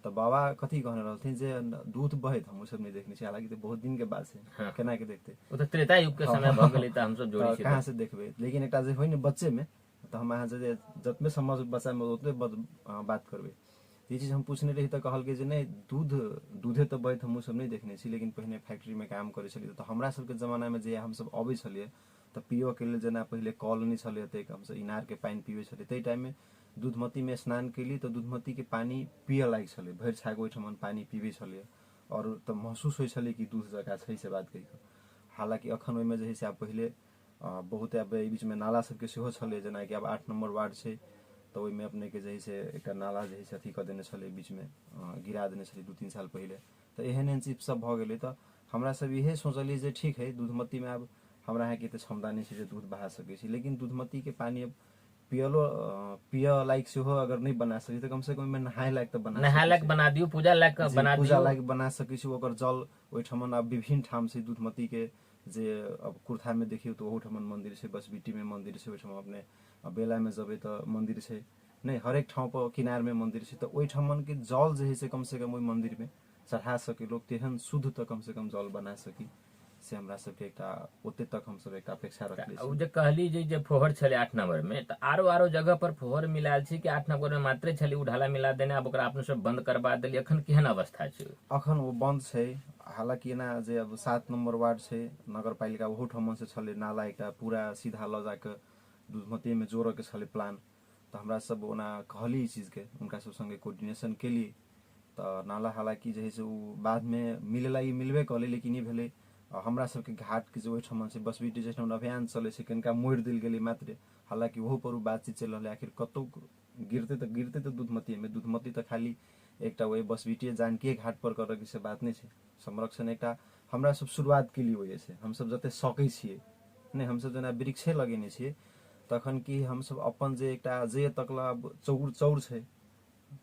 Speaker 2: तो बाबा कथी कहने रहथिन जे दूध बहैत हम सब नहीं देखने छी, हालांकि तो बहुत दिन के बात छै,
Speaker 1: हाँ।
Speaker 2: केना के देखते
Speaker 1: ओ तो त्रेता युग के समय भ गेलै त हम सब जोड़ी छी,
Speaker 2: कहाँ से देखबे। लेकिन एकटा जे होय ने बच्चे में तो हम अहाँ जे जतबे समझ बच्चा में उतने बात करबे। ये चीज हम पूछने रही तो कहल के जे नहीं दूधे तो बैठ हम सब नहीं देखने छी, लेकिन पहले फैक्ट्री में काम करे छलिए तो हमरा सबके जमाना में जे हम सब अबै छलिए तो पियो के लिए जेना पहले कल नहीं छलिए ते हम सब इनार के पानी पीवे छलिए। तै टाइम में दूधमती में स्नान केली तो दूधमती के पानी पिए लायक छलिए, भरि छाग ओहिठमन पानी पीवे छलिए और तो महसूस होइ छलिए कि दूध जका छै से बात कहि। हालांकि अखन ओहिमे जे है से आब पहले बहुत अब बीच में नाला सबके सेहो छलिए, जेना कि अब 8 नंबर वार्ड छै तो ओहिमे अपने के जे से एक नाला जे से अथी कर देने छले, बीच में गिरा देने छले 2-3 साल पहले। तो एहन चीज सब भ गेलै तो हमरा सब इहे सोचलिए जे ठीक है दूधमती में अब हमरा यहाँ के तो क्षमता नहीं है दूध बहा सके छी, लेकिन दूधमती के पानी अब पिय लायक से हो अगर नहीं बना सके तो कम से कम में नहाय लायक तो
Speaker 1: नहाय लायक बना दियो, पूजा लायक बना दियो,
Speaker 2: पूजा लायक बना सके छी। ओकर जल ओहिठमन अब विभिन्न ठाम से दूधमती के जे अब कुर्था में देखियो तो ओठमन मंदिर छै, बसबिटी में मंदिर छै, ओठमन अपने बेला में जबे तो मंदिर छै, नहीं हरेक ठाउँ पर किनार में मंदिर छै। तो ओहिठमन के जल जे है से कम से कम ओहि मंदिर में चढ़ा सके लोग, तेहन शुद्ध तो कम से कम जल बना सकी से हमरा सबके एकटा ओते तक हम सब एकटा अपेक्षा रखले छी।
Speaker 1: जे कहली जे फोहर छले 8 नंबर में तो आरो जगह पर फोहर मिलाल छै कि 8 नंबर में मात्रे छले उढाला मिला देने, अब ओकरा अपने सब बंद करबा देली, अखन केहन अवस्था छै?
Speaker 2: अखन वो बंद छै। हालांकि ना जे अब 7 नंबर वार्ड छै नगरपालिका ओहो ठमन से छले नाला एकटा पूरा सीधा ल जाके दूधमती में जोड़ के छले प्लान। तो हमरा सब ओना कहली चीज के उनका सब संगे कोऑर्डिनेशन केली तो नाला हालांकि जे है से बाद में मिलेला ई मिलबे कले, लेकिन ई भेले हमरा सबके घाट के जो ओहिठमन से बसबिटी जे अभियान चले छै कनिका मोड़ दिल गेलै मात्र। हालांकि ओहो पर बातचीत चल रहा है, आखिर कतौ गिरते तो दूधमती तो खाली एकटा वही बसबिटी जानकी घाट पर करे के से बात नहीं है। संरक्षण एकटा हमरा सब शुरुआत के लिए वजह से हम सब जते सकै छियै नहीं, हम सब जना वृक्षे लगेने छियै तखन कि हम सब अपन जे एकटा जे तकला चौर छै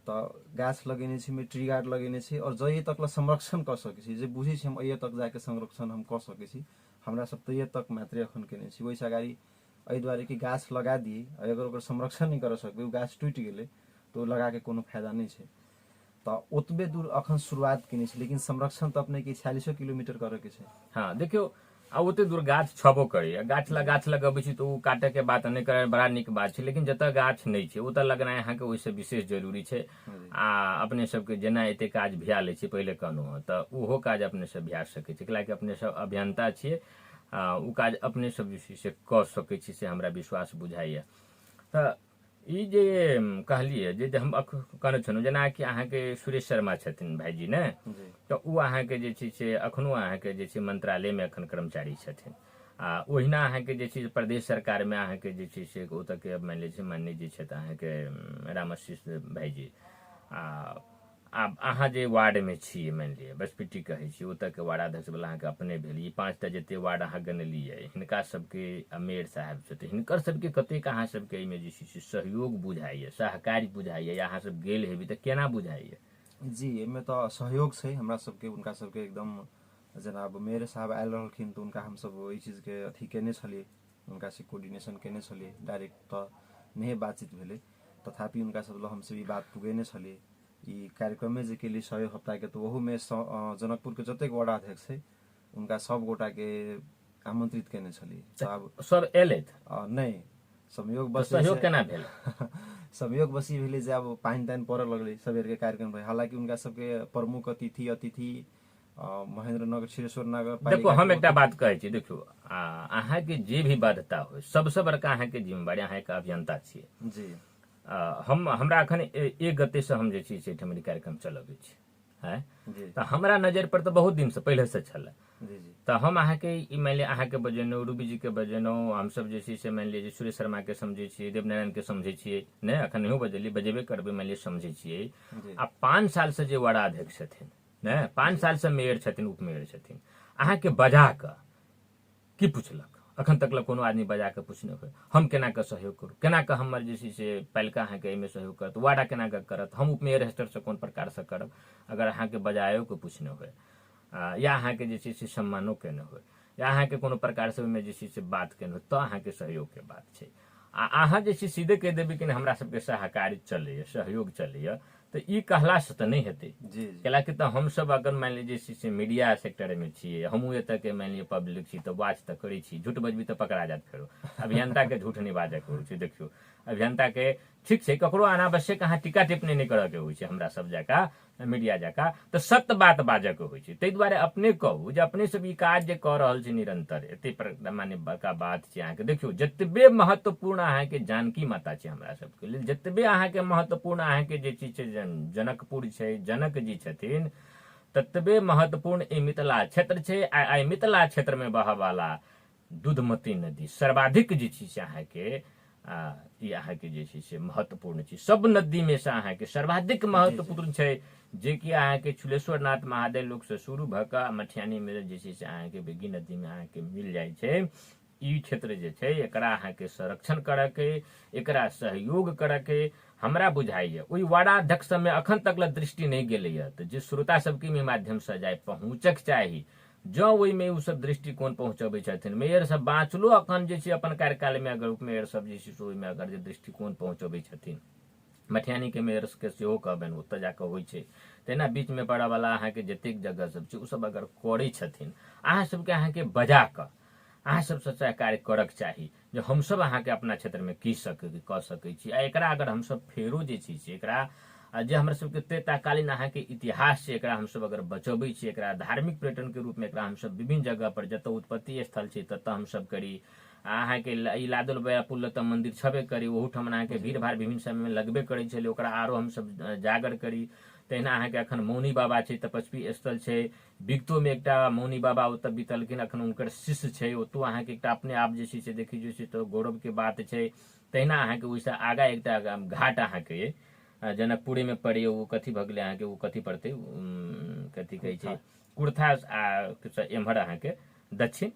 Speaker 2: तो गाछ लगेने छी, ट्री गार्ड लगेने छी और जये तकला संरक्षण कर सकै छी, जे बुझे छी हम अये तक जाके संरक्षण हम कर सकै छी, हमरा सब तये तक मात्रे अखन केने छी। वैसे अगाडि एहि दुआरे कि गाछ लगा दिए अगर ओकर संरक्षण नहीं कर सकबै, ओ गाछ टूट गेलै तो लगा के कोनो फायदा नहीं छै। तो ओतबे दूर अखन शुरुआत केने छी, लेकिन संरक्षण तो अपने के 46 किलोमीटर करे के छै।
Speaker 1: हाँ देखियो आ ओते दूर गाछ छबो करे, गाछ लगबै छी तो उ काटे के बात नहीं करे, बड़ा निक बात छै, लेकिन जतऽ गाछ नहीं छै ओतऽ लगनाइ अहाँ के ओइसे विशेष जरूरी छै। आ अपने सबके जेना एते काज भ्या लै छै पहिले कहलहुँ तऽ उहो काज अपने सब भ्या सकै छै, कैलाकि अपने सब अभियंता छियै, उ काज अपने सब जे छै से कऽ सकै छी से हमरा विश्वास बुझाइए। तऽ ई जे कहलिए जे हम कहने छलहुँ जेना कि अहाँके सुरेश शर्मा छथिन भाईजी ने, तऽ उ अहाँके जे छै से अखनो अहाँके जे छै मंत्रालय में अखन कर्मचारी छथिन। आ ओहिना अहाँके जे छै प्रदेश सरकार में अहाँके जे छै से ओतऽ के मानि लै छै माननीय जी छथि अहाँके रामाशीष भाईजी, आब अहाँ जे वार्ड में छियै मानि लिअ बसबिट्टी कहै छी ओतऽ के वार्डाध्यक्ष वाला अहाँके अपने भेल, ई 5टा जते वार्ड अहाँ गनलियै हिनका सबके मेयर साहब छथिन, हिनकर सबके कतेक अहाँ सबके एहिमे जे छै से सहयोग बुझाइए, सहकारी बुझाइए, या अहाँ सब गेल हेबै तऽ केना बुझाइए?
Speaker 2: जी एहिमे तो सहयोग छै हमरा सबके, उनका सबके एकदम जेना अब मेयर साहब आयल रहलखिन तो उनका हम सब ओहि चीज के अथी केने छलिए, उनका से कोऑर्डिनेशन केने छलिए, डायरेक्ट तो नहीं बातचीत भेले तथापि उनका सब हम सब ई बात पुगेने छलिए। ई कार्यक्रम में जे के लिए 100 हफ्ता के तो वहू में जनकपुर के जतेक वार्डाध्यक्ष छै उनका सब गोटा के आमंत्रित केने छलिए।
Speaker 1: अब सब एलैथ
Speaker 2: नहीं संयोग बस
Speaker 1: सहयोग केना भेल?
Speaker 2: संयोग बसी भेले जे अब पानी तानी पड़े लगले सबेर के कार्यक्रम रहे, हालांकि उनका सबके प्रमुख अतिथि महेंद्र नगर क्षीरेश्वर नगर।
Speaker 1: देखो हम एकटा बात कहै छी, देखियो अहाँ के जे भी बाध्यता हो सबसे बड़का अहाँ के जिम्मेवारी अहाँ के अभियंता छियै
Speaker 2: जी।
Speaker 1: हमरा अखन एक गते से हम जे छै से ठमरी कार्यक्रम चलबै छी है, तऽ हमरा नजर पर तो बहुत दिन से पहले से छल। तो हम अहाँ के ई मान लिअ अहाँ के बजेनौ, रूबी जी के बजेनौ, हम सब जे छै से मान लिअ सुरेश शर्मा के समझे छियै, देवनारायण के समझे छियै, ने अखन नहीं बजेली बजेबे करबै मान लिअ समझे छियै। आ 5 साल से जे वार्डाध्यक्ष छथिन ने, 5 साल से मेयर छथिन उप मेयर छथिन, अहाँ के बजा कऽ की पुछलक? अखन तक कोनो आदमी बजा के पूछने हो हम केना के सहयोग करू, केना के हमर जे छै से पालिका अहाँ के एहिमे सहयोग करत, वार्डा केना के करत, हम उप मेयर स्तर से कोन प्रकार से करब, अगर अहाँ के बजायो के पूछने हो या अहाँ के जे छै से सम्मानो केने हो या अहाँ के कोनो प्रकार से ओहिमे जे छै से बात केने हो, तो अहाँ के सहयोग के बात छै। आ अहाँ जे छै सीधे कह देबै कि हमरा सबके सहकारी चलैए, सहयोग चलैए, तो ई कहला से तो नहीं हेतै, कैलाकि तो हम सब अगर मान लीजिए से मीडिया सेक्टर में छियै, हमहूँ एतऽ के मान लिअ पब्लिक छी तो वाच तो करै छी, झूठ बजबी तो पकड़ा जात, फेरो अभियंता के झूठ नहीं बाजै के छै। देखियो अभियंता के ठीक छै ककरो अनावश्यक अहाँ टीका टिप्पणी नहीं करऽ के होइ छै हमरा सब जका मीडिया जका तऽ सत्य बात बाजऽ के होइ छै ताहि दुआरे अपने कहू जे अपने सब ई काज जे कऽ रहल छै निरंतर एते माने बड़का बात छै अहाँके देखियौ जतबे महत्वपूर्ण अहाँके जानकी माता छै हमरा सबके लेल जतबे अहाँके महत्वपूर्ण अहाँके जे चीज छै जनकपुर छै जनक जी छथिन ततबे महत्वपूर्ण ई मिथिला क्षेत्र छै आ मिथिला क्षेत्र में बहऽ वाला दूधमती नदी सर्वाधिक जे छै से अहाँके ई अहाँके जे छै से महत्वपूर्ण छै सब नदी में से अहाँके सर्वाधिक महत्वपूर्ण छै जे कि अहाँके चुलेश्वरनाथ महादेव लोक से शुरू भऽ कऽ मटिहानी में जे छै से अहाँके बेगी नदी में अहाँके मिल जाइ छै ई क्षेत्र जे छै एकरा अहाँके संरक्षण करऽ के एकरा सहयोग करऽ के हमरा बुझाइए ओहि वार्डाध्यक्ष सबमे अखन तक दृष्टि नहीं गेलैए तऽ जे श्रोता सबके माध्यम से जाय पहुँचक चाही जँ ओहिमे ओ सब दृष्टिकोण पहुँचबै छथिन मेयर सब बाँचलो अखन जे छै अपन कार्यकाल में अगर उपमेयर सब जे छै ओहिमे अगर जे दृष्टिकोण पहुँचबै छथिन मटिहानी के मेयर के सेहो कहबनि ओतऽ जाकऽ होइ छै तेना बीच में पड़ऽ वाला अहाँके जतेक जगह सब छै ओ सब अगर करै छथिन अहाँ सबके अहाँके बजा कऽ अहाँ सब से कार्य करक चाही जो हम सब अहाँके अपना क्षेत्र में की कऽ सकै छी आ एकरा अगर हम सब फेरो जे छै से एकरा जे हमरा सबके त्रेताकालीन अहाँके इतिहास छै एकरा हम सब अगर बचबै छी एकरा धार्मिक पर्यटन के रूप में एकरा हम सब विभिन्न जगह पर जतऽ उत्पत्ति स्थल छै ततऽ हम सब करी अहाँके ई लादल पुल तऽ मंदिर छबे करी ओहूठाम अहाँके भीड़ भाड़ विभिन्न समय में लगबे करै छलै ओकरा आरो हम सब जागर करी तहिना अहाँके अखन मौनी बाबा छै तपस्वी स्थल छै बिगतो में एकटा मौनी बाबा ओतऽ बीतलखिन अखन हुनकर शिष्य छै ओतौ अहाँके एकटा अपने आप जे छै से देखी जे छै तऽ गौरव के बात छै तहिना अहाँके ओहिसँ आगा एकटा घाट अहाँके जनकपुरे में पड़े वो कथी भऽ गेलै अहाँके वो कथी पड़तै कथी कहै छै कुर्था एम्हर अहाँके दक्षिण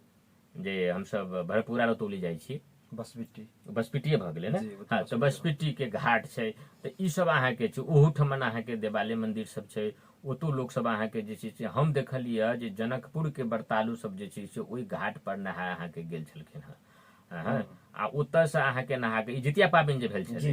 Speaker 1: जे हमसब भरपूरा रतौली जाइ छी बसपिट्टिए भऽ गेलै ने हाँ तऽ बसपिट्टी के घाट छै तऽ ई सब अहाँके छै ओहूठमन अहाँके देवालय मंदिर सब छै ओतौ लोक सब अहाँके जे छै से हम देखलियै जे जनकपुर के व्रतालु सब जे छै से ओहि घाट पर नहाय अहाँके गेल छलखिन हँ आ ओतऽ से अहाँके नहा के जितिया पाबनि जे भेल छलै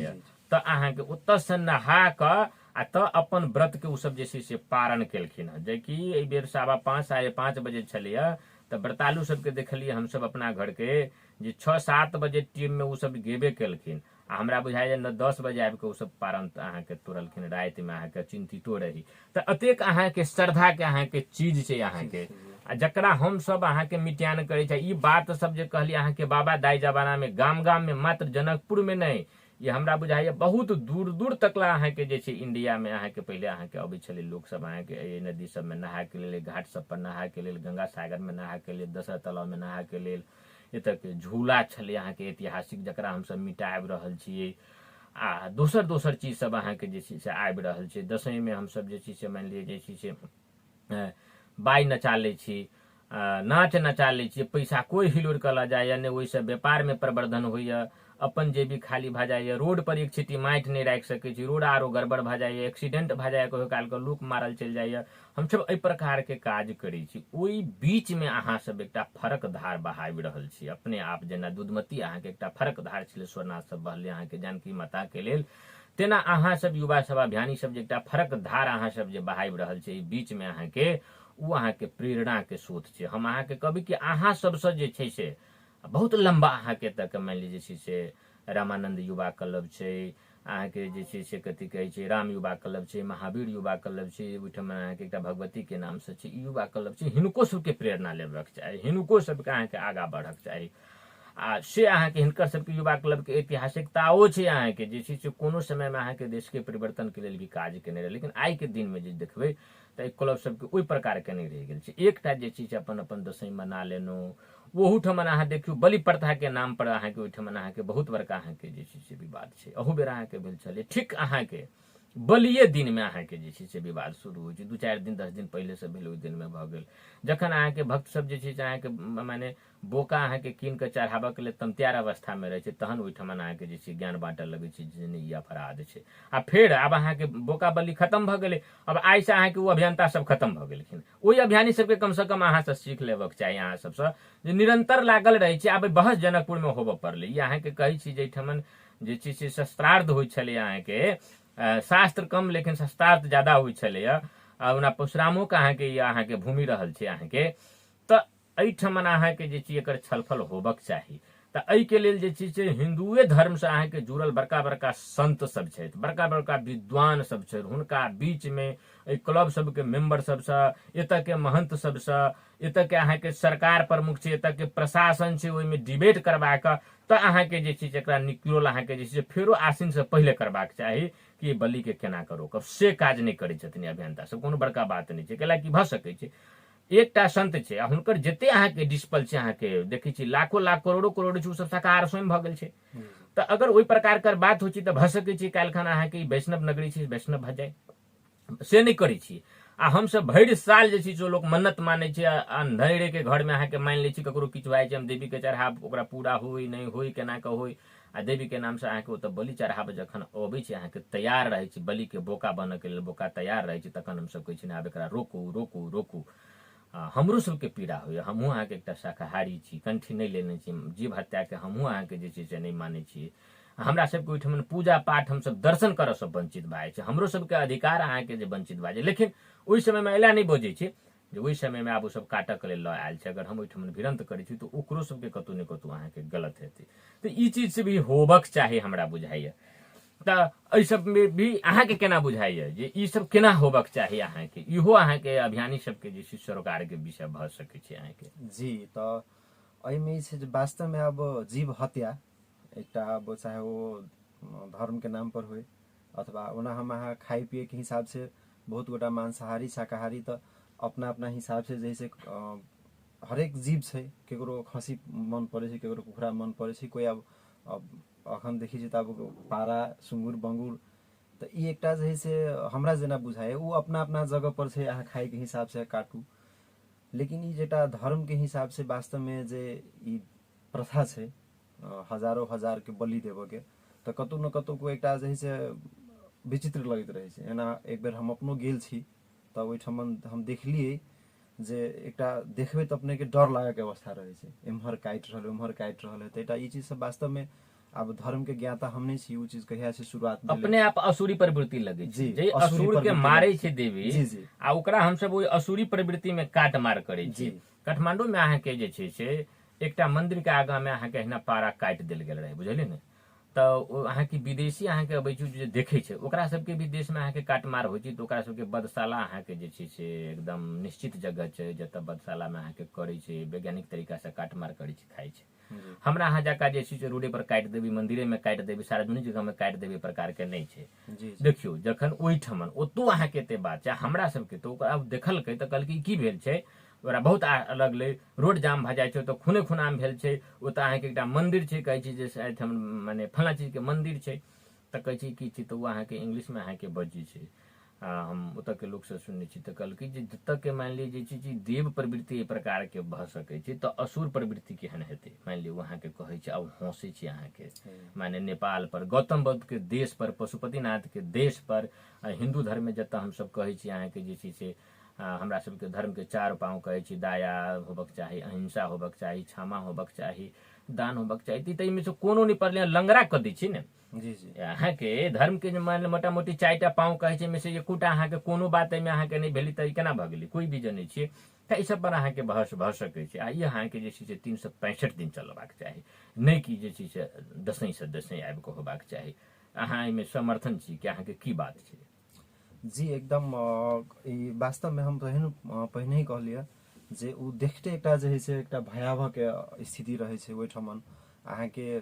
Speaker 1: तऽ अहाँके ओतऽ से नहा कऽ आ तऽ अपन व्रत के ओ सब जे छै से पारण केलखिन हँ जेकि एहि बेर 5:15 5:30 बजे छलैया तऽ व्रतालु सबके देखलियै हमसब अपना घर के जे 6-7 बजे टीम में ओ सब गेबे केलखिन आ हमरा बुझाइए न 10 बजे आबि कऽ ओ सब पारण अहाँके तोड़लखिन राति में अहाँके चिंतितो रही तऽ अतेक अहाँके श्रद्धा के अहाँके चीज छै अहाँके आ जकरा हम सब अहाँके मिटियान करै छै ई बात सब जे कहलियै अहाँके बाबा दाई जमाना में गाम गाम में मात्र जनकपुर में नहीं ये हमरा बुझाइए बहुत दूर दूर तकला अहाँके जे छै इंडिया में अहाँके पहिले अहाँके अबै छलै लोक सब अहाँके नदी सब में नहाय के लेल घाट सब पर नहाय के लेल गंगा सागर में नहाय के लेल दशरथ तालाब में नहाय के लेल एतऽ के झूला छलै अहाँके ऐतिहासिक जकरा हमसब मिटाबि रहल छियै आ दोसर दोसर चीज सब अहाँके जे छै से आबि रहल छै दसवीं में हमसब जे छै से मानि लिअ जे छै से बाई नचा लै छी नाच नचा लै छियै पैसा कोई हिलोर कऽ लऽ जाइए नहि ओहिसँ व्यापार में प्रवर्धन होइए अपन जेबी खाली भऽ जाइए रोड पर एक छिट्टी माटि नहीं राखि सकै छी रोड आरो गड़बड़ भऽ जाइए एक्सीडेंट भऽ जाइए कहियो काल कऽ लोक मारल चलि जाइए हमसब एहि प्रकार के काज करै छी ओहि बीच में अहाँ सब एकटा फरक धार बहाबि रहल छी अपने आप जेना दूधमती अहाँके एकटा फरक धार छलै सोरनाथ सब बहलै अहाँके जानकी माता के लेल तेना अहाँ सब युवा सब अभियानी सब जे एकटा फरक धार अहाँ सब जे बहाबि रहल छै बीच में अहाँके ओ अहाँके प्रेरणा के स्रोत छै हम अहाँके कहबै कि अहाँ सबसँ जे छै से बहुत लंबा अहाँके तक मानि लीजिए छै से रामानंद युवा क्लब छै अहाँके जे छै से कथी कहै छै राम युवा क्लब छै महावीर युवा क्लब छै ओहिठाम अहाँके एकटा भगवती के नाम से छै युवा क्लब छै हिनको सबके प्रेरणा लेबाक चाही हिनको सबके अहाँके आगा बढ़क चाही आ से अहाँके हिनकर सबके युवा क्लब के ऐतिहासिकताओ छै अहाँके जे छै से कोनो समय में अहाँके देश के परिवर्तन के लेल भी काज केने रहे लेकिन आइ के दिन में जे देखबै तऽ क्लब सबके ओहि प्रकार के नहीं रहि गेल छै एकटा जे छै से अपन अपन दशई मना लेलहुँ ओहूठमन अहाँ देखियौ बलि प्रथा के नाम पर अहाँके ओहिठमन अहाँके बहुत बड़का अहाँके जे छै से विवाद छै अहू बेर अहाँके भेल छलै ठीक अहाँके बलिये दिन में अहाँके जे छै से विवाद शुरू होइ छै 2-4 दिन 10 दिन पहिले से भेल ओहि दिन में भऽ गेल जखन अहाँके भक्त सब जे छै से अहाँके माने बोका अहाँके कीन के चढ़ाबऽ के लेल तमत्यार अवस्था में रहै छै तहन ओहिठमन अहाँके जे छै ज्ञान बाँटऽ लगै छै जे नहि ई अपराध छै आ फेर आब अहाँके बोका बलि खत्म भऽ गेलै अब आइ से अहाँके ओ अभियंता सब खत्म भऽ गेलखिन ओहि अभियानी सबके कम से कम अहाँ से सीख लेबक चाही अहाँ सबसँ जे निरंतर लागल रहै छै आब बहस जनकपुर में होबऽ पड़लै ई अहाँके कहै छी जेठमन जे छै से शस्त्रार्थ होइ छलै अहाँके शास्त्र कम लेकिन शस्त्रार्थ ज्यादा होइ छलैया ओना परशुरामो के अहाँके भूमि रहल छै अहाँके तऽ एहिठमन अहाँके जे छै एकर छलफल होबक चाही तऽ तऽ एहि के लेल जे छै से हिन्दुए धर्म से अहाँके जुड़ल बड़का बड़का संत सब छथि, बड़का बड़का विद्वान सब छथि, हुनका बीच में एहि क्लब सबके मेंबर सबसँ, एतऽ के महंत सबसँ, एतऽ के अहाँके सरकार प्रमुख छै, एतऽ के प्रशासन छै, ओहिमे डिबेट करबाक तऽ अहाँके जे छै से एकरा निक्लोल अहाँके जे छै से फेरो आसिन से पहिले करबाक चाही कि बलि के केना कऽ रोकब। से काज नहि करै छथिन अभियंता सब, कोनो बड़का बात नहि छै, कैलाकि भऽ सकै छै एकटा संत छै आ हुनकर जते अहाँके डिस्पल छै, अहाँके देखै छी लाखों लाख करोड़ों करोड़ छै, ओ सब शाकाहार स्वयं भऽ गेल छै। तऽ अगर ओहि प्रकार के बात होइ छै तऽ भऽ सकै छै काल्हि खन अहाँके वैष्णव नगरी छै, वैष्णव भऽ जाय। से नहि करै छी। आ हमसब भरि साल जे छै से लोक मन्नत मानै छै, अन्धेरे के घर में अहाँके मानि लै छी ककरो किछु भए छै, हम देवी के चढ़ाब, ओकरा पूरा होय नहि होय, केना कऽ होय, आ देवी के नाम से अहाँके ओतऽ बलि चढ़ाबऽ जखन अबै छै, अहाँके तैयार रहै छै बलि के बोका बनऽ के लेल, बोका तैयार रहै छै, तखन हमसब कहै छी आब एकरा रोकू रोकू रोकू। हमरो सबके पीड़ा होइए, हमहूँ अहाँके एकटा शाकाहारी छी, कंठी नहि लेने छी, जीव हत्या के हमहूँ अहाँके जे छै से नहि मानै छी। हमरा सबके ओहिठाम पूजा पाठ हमसब दर्शन करऽ से वंचित भए जाइ छै, हमरो सबके अधिकार अहाँके जे वंचित भए जाइ। लेकिन ओहि समय में एला नहि बजै छै जे ओहि समय में आब ओ सब काटऽ के लेल लऽ आयल छै, अगर हम ओहिठाम भिरंत करै छी तऽ ओकरो सबके कतौ ने कतौ अहाँके गलत हेतै। तऽ ई चीज से भी होबक चाही हमरा बुझाइए। तऽ एहि सब में भी अहाँके केना बुझाइए जे ई सब केना होबक चाही अहाँके, इहो अहाँके अभियानी सबके जे छै सरोकार के विषय भऽ सकै छै अहाँके।
Speaker 2: जी, तऽ एहिमे ई छै जे वास्तव में अब जीव हत्या एकटा अब चाहे वो धर्म के नाम पर होय अथवा ओना हम अहाँ खाई पिए के हिसाब से बहुत गोटा मांसाहारी शाकाहारी तऽ अपना अपना हिसाब से जैसे हरेक जीव छै, केकरो खसी मन पड़े छै, केकरो कुखुरा मन पड़े छै, कोई अब अखन देखी छै तऽ अब पारा सुंगुर बंगुर, तऽ ई एकटा जे है से हमरा जेना बुझाए वो अपना अपना जगह पर छै, अहाँ खाई के हिसाब से काटू। लेकिन ई जेटा धर्म के हिसाब से वास्तव में जे ई प्रथा छै हजारों हजार के बलि देबऽ के, तऽ कतौ न कतौ को एकटा जे है से विचित्र लगैत रहे छै। एना एक बेर हम अपनो गेल छी तऽ ओहिठाम हम देखलियै जे एकटा देखबै तऽ अपने के डर लागे के अवस्था रहे छै, एम्हर काटि रहल उम्हर काटि रहल है। तऽ ई चीज सब वास्तव में अब धर्म के ज्ञाता हम नहीं छी, वो चीज कहिया से शुरुआत
Speaker 1: अपने आप असुरी प्रवृत्ति लगे छै, जे असुर के मारे छै देवी,
Speaker 2: जी जी,
Speaker 1: आ ओकरा हमसब ओहि असुरी प्रवृत्ति में काट मार करे छी। काठमांडू में अहाँके जे छै से एकटा मंदिर के आगा में अहाँके अहिना पारा काटि देल गेल रहे, बुझलियै ने। तऽ अहाँके विदेशी अहाँके अबै छै जे देखै छै, ओकरा सबके भी देश में अहाँके काटमार होइ छै, तऽ ओकरा सबके बधशाला अहाँके जे छै से एकदम निश्चित जगह छै जतऽ बधशाला में अहाँके करै छै, वैज्ञानिक तरीका से काटमार करै छै, खाइ छै। हमरा अहाँ जका जे छै से रोडे पर काटि देबै, मंदिरे में काटि देबै, सार्वजनिक जगह में काटि देबै, प्रकार के नहि छै। देखियौ जखन ओहिठमन ओतौ अहाँके एते बात छै, हमरा सबके तो ओकरा देखलकै तऽ कहलकै की भेल छै, ओकरा बहुत अलग ले, रोड जाम भऽ जाइ छै तऽ खूने खुनाम भेल छै, ओतऽ अहाँके एकटा मंदिर छै, कहै छै जे एहिठाम मने फला चीज के मंदिर छै, तऽ कहै छै की छै, तऽ ओ अहाँके इंग्लिश में अहाँके बजै छै। हम ओतऽ के लोक से सुनने छी तऽ कहलकै जे जतऽ के मानि ली जे छै देव प्रवृत्ति एहि प्रकार के भऽ सकै छै, तऽ असुर प्रवृत्ति केहन हेतै। मानि लिअ अहाँके कहै छै, अब हंसै छै अहाँके, माने नेपाल पर, गौतम बुद्ध के देश पर, पशुपतिनाथ के देश पर, हिन्दू धर्म में जतऽ हमसब कहै छी अहाँके जे छै से हमरा सबके धर्म के चार पाँव कहै छी, दया होबक चाही, अहिंसा होबक चाही, क्षमा होबक चाही, दान होबक चाही। तऽ एहिमे से कोनो नहीं पड़ले, लंगड़ा कऽ दै छै ने।
Speaker 2: जी जी,
Speaker 1: अहाँके धर्म के जे मान मोटा मोटी 4टा पाँव कहै छै, में से एकोटा अहाँके कोनो बात एहिमे अहाँके नहीं भेली तऽ केना भऽ गेलै, कोई भी जनै छियै। तऽ ई सब पर अहाँके बहस भऽ सकै छै। आ ई अहाँके जे छै से 365 दिन चलबाक चाही, नहि कि जे छै से दसैं से दसैं आबि कऽ होबाक चाही। अहाँ एहिमे समर्थन छी कि अहाँके की बात छै?
Speaker 2: जी एकदम ई वास्तव में हम पहिने ही कहलिए जे उ देखते एकटा जे है से एकटा भयावह के स्थिति रहे छै ओहिठमन, अहाँके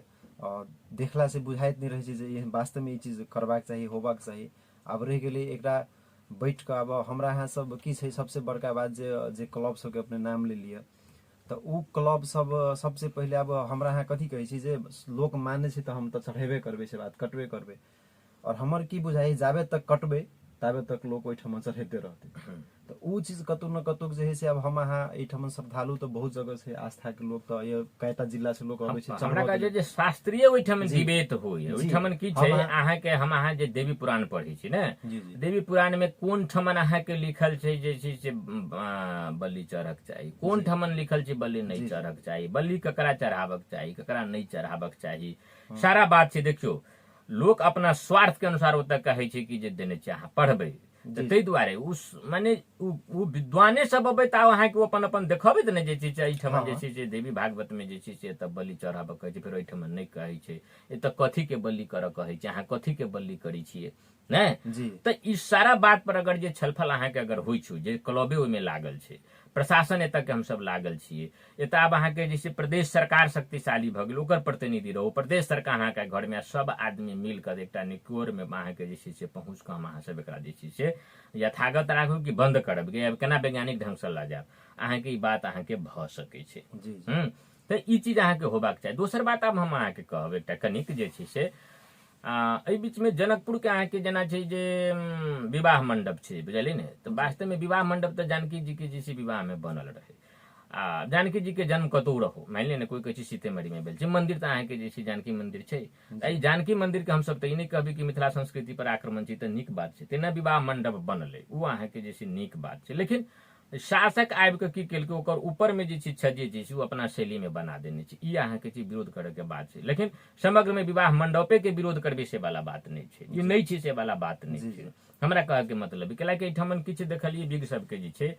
Speaker 2: देखला से बुझाइत नहीं रहे छै जे वास्तव में ई चीज करबाक चाही, होबाक चाही। आब रहि गेलै एकरा बैठ कऽ, आब हमरा यहाँ सब की छै, सबसे बड़का बात जे क्लब सबके अपने नाम ले लिअ, तऽ उ क्लब सब सबसे पहिले अब हमरा यहाँ कथी कहै छी जे लोक मानै छै तऽ हम तऽ चढ़ेबे करबै, से बात कटबे करबै। और हमर की बुझाइ जाबे तक कटबै ताबे तक लोक ओहिठमन चढ़ेते रहतै। तऽ उ चीज कतौ न कतौ जे है से अब हम अहाँ एहिठमन श्रद्धालु तऽ बहुत जगह से आस्था के लोक तऽ ये कएटा जिला से लोक अबै छै।
Speaker 1: हमरा कहै जे शास्त्रीय ओहिठमन डिबेट होय, ओहिठमन की छै, अहाँके हम अहाँ जे देवी पुराण पढ़ै छी ने, देवी पुराण में कोन ठमन अहाँके लिखल छै जे छै से बलि चढ़क चाही, कोन ठमन लिखल छै बलि नहीं चढ़क चाही, बलि ककरा चढ़ाबक चाही, ककरा नहीं चढ़ाबक चाही, सारा बात छै। देखियो लोक अपना स्वार्थ के अनुसार ओतऽ कहै छै कि जे देने छै, अहाँ पढ़बै तऽ ताहि दुआरे उस माने उ विद्वाने सब अबै तऽ अहाँ के अपन अपन देखबैत ने जे छै से एहिठमन जे छै से देवी भागवत में जे छै से एतऽ बलि चढ़ाबऽ कहै छै, फेर एहिठमन नहि कहै छै, एतऽ कथी के बलि करऽ कहै छै, अहाँ कथी के बलि करै छियै ने। तऽ ई सारा बात पर अगर जे छलफल अहाँ के अगर होइ छै, जे क्लबे ओहिमे लागल छै, प्रशासन एतऽ के हमसब लागल छियै, एतऽ आब अहाँ के जैसे प्रदेश सरकार शक्तिशाली भऽ गेल, ओकर प्रतिनिधि रहू, प्रदेश सरकार अहाँ के घर में सब आदमी मिल कर एकटा निकोर में अहाँ के जे छै से पहुँच कऽ हम अहाँ सब एकरा जे छै से यथागत राखू कि बंद करब, कि केना वैज्ञानिक ढंग से लऽ जायब, अहाँ के ई बात अहाँ के भऽ सकै छै। तऽ ई चीज अहाँ के होबाक चाही। दोसर बात आब हम अहाँ के कहब एकटा कनिक जे छै से एहि बीच में जनकपुर के अहाँ के जेना छै जे विवाह मंडप छै, बुझलियै ने। तऽ वास्तव में विवाह मंडप तऽ जानकी जी के जे छै विवाह में बनल रहे, आ जानकी जी के जन्म कतौ रहो, मान लिअ ने कोई कहै छै सीतेमढ़ी में भेल छै, मंदिर तऽ अहाँ के जे छै जानकी मंदिर छै। एहि जानकी मंदिर के हमसब तऽ ई नहि कहबै कि मिथिला संस्कृति पर आक्रमण छै, तऽ नीक बात छै, तेना विवाह मंडप बनलै, ओ अहाँ के जे छै नीक बात छै। लेकिन शासक आबि कऽ की केलकै, ओकर ऊपर में जे छै छज्जे जे छै ओ अपना शैली में बना देने छै, ई अहाँ के विरोध करे के बात छै। लेकिन समग्र में विवाह मंडपे के विरोध करबे से वाला बात नहीं छै, ई नहीं छै से वाला बात नहीं छै हमरा कहे के मतलब। कैलाकि एहिठमन किछु देखलियै बिग सबके जे छै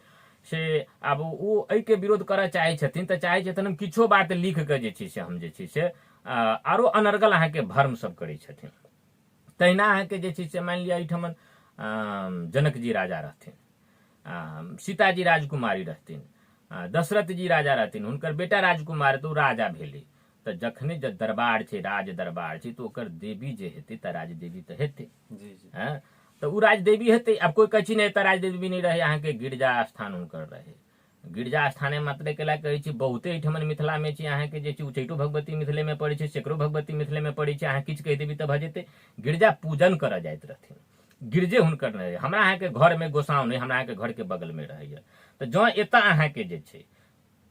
Speaker 1: से आब ओ एहि के विरोध करऽ चाहै छथिन, तऽ चाहै छथिन हम किछो बात लिख के जे छै से हम जे छै से आरो अनर्गल अहाँ के भर्म सब करै छथिन। तहिना अहाँ के जे छै से मानि लिअ एहिठमन जनक जी राजा रहथिन, सीताजी राजकुमारी रहथिन, दशरथ जी राजा रहथिन, हुनकर बेटा राजकुमार तऽ राजा भेलै। तऽ जखने दरबार छै, राज दरबार छै, तऽ ओकर देवी जे हेतै तऽ राजदेवी तऽ हेतै, तऽ ओ राजदेवी हेतै। आब कोई कहै छै नहि एतऽ राजदेवी नहीं रहे, अहाँ के गिरजा स्थान हुनकर रहे। गिरजा स्थाने मात्र केला कहै छै, बहुते एहिठमन मिथिला में छै अहाँ के जे छै उच्चैठो भगवती मिथिले में पड़ै छै, सेकरो भगवती मिथिले में पड़ै छै, अहाँ किछु कहि देबै तऽ भऽ जेतै। गिरजा पूजन करऽ जाइत रहथिन, गिरजे हुनकर रहे। हमरा अहाँ के घर में गोसाउं नहीं, हमरा अहाँ के घर के बगल में रहैया। तऽ जँ एतऽ अहाँ के जे छै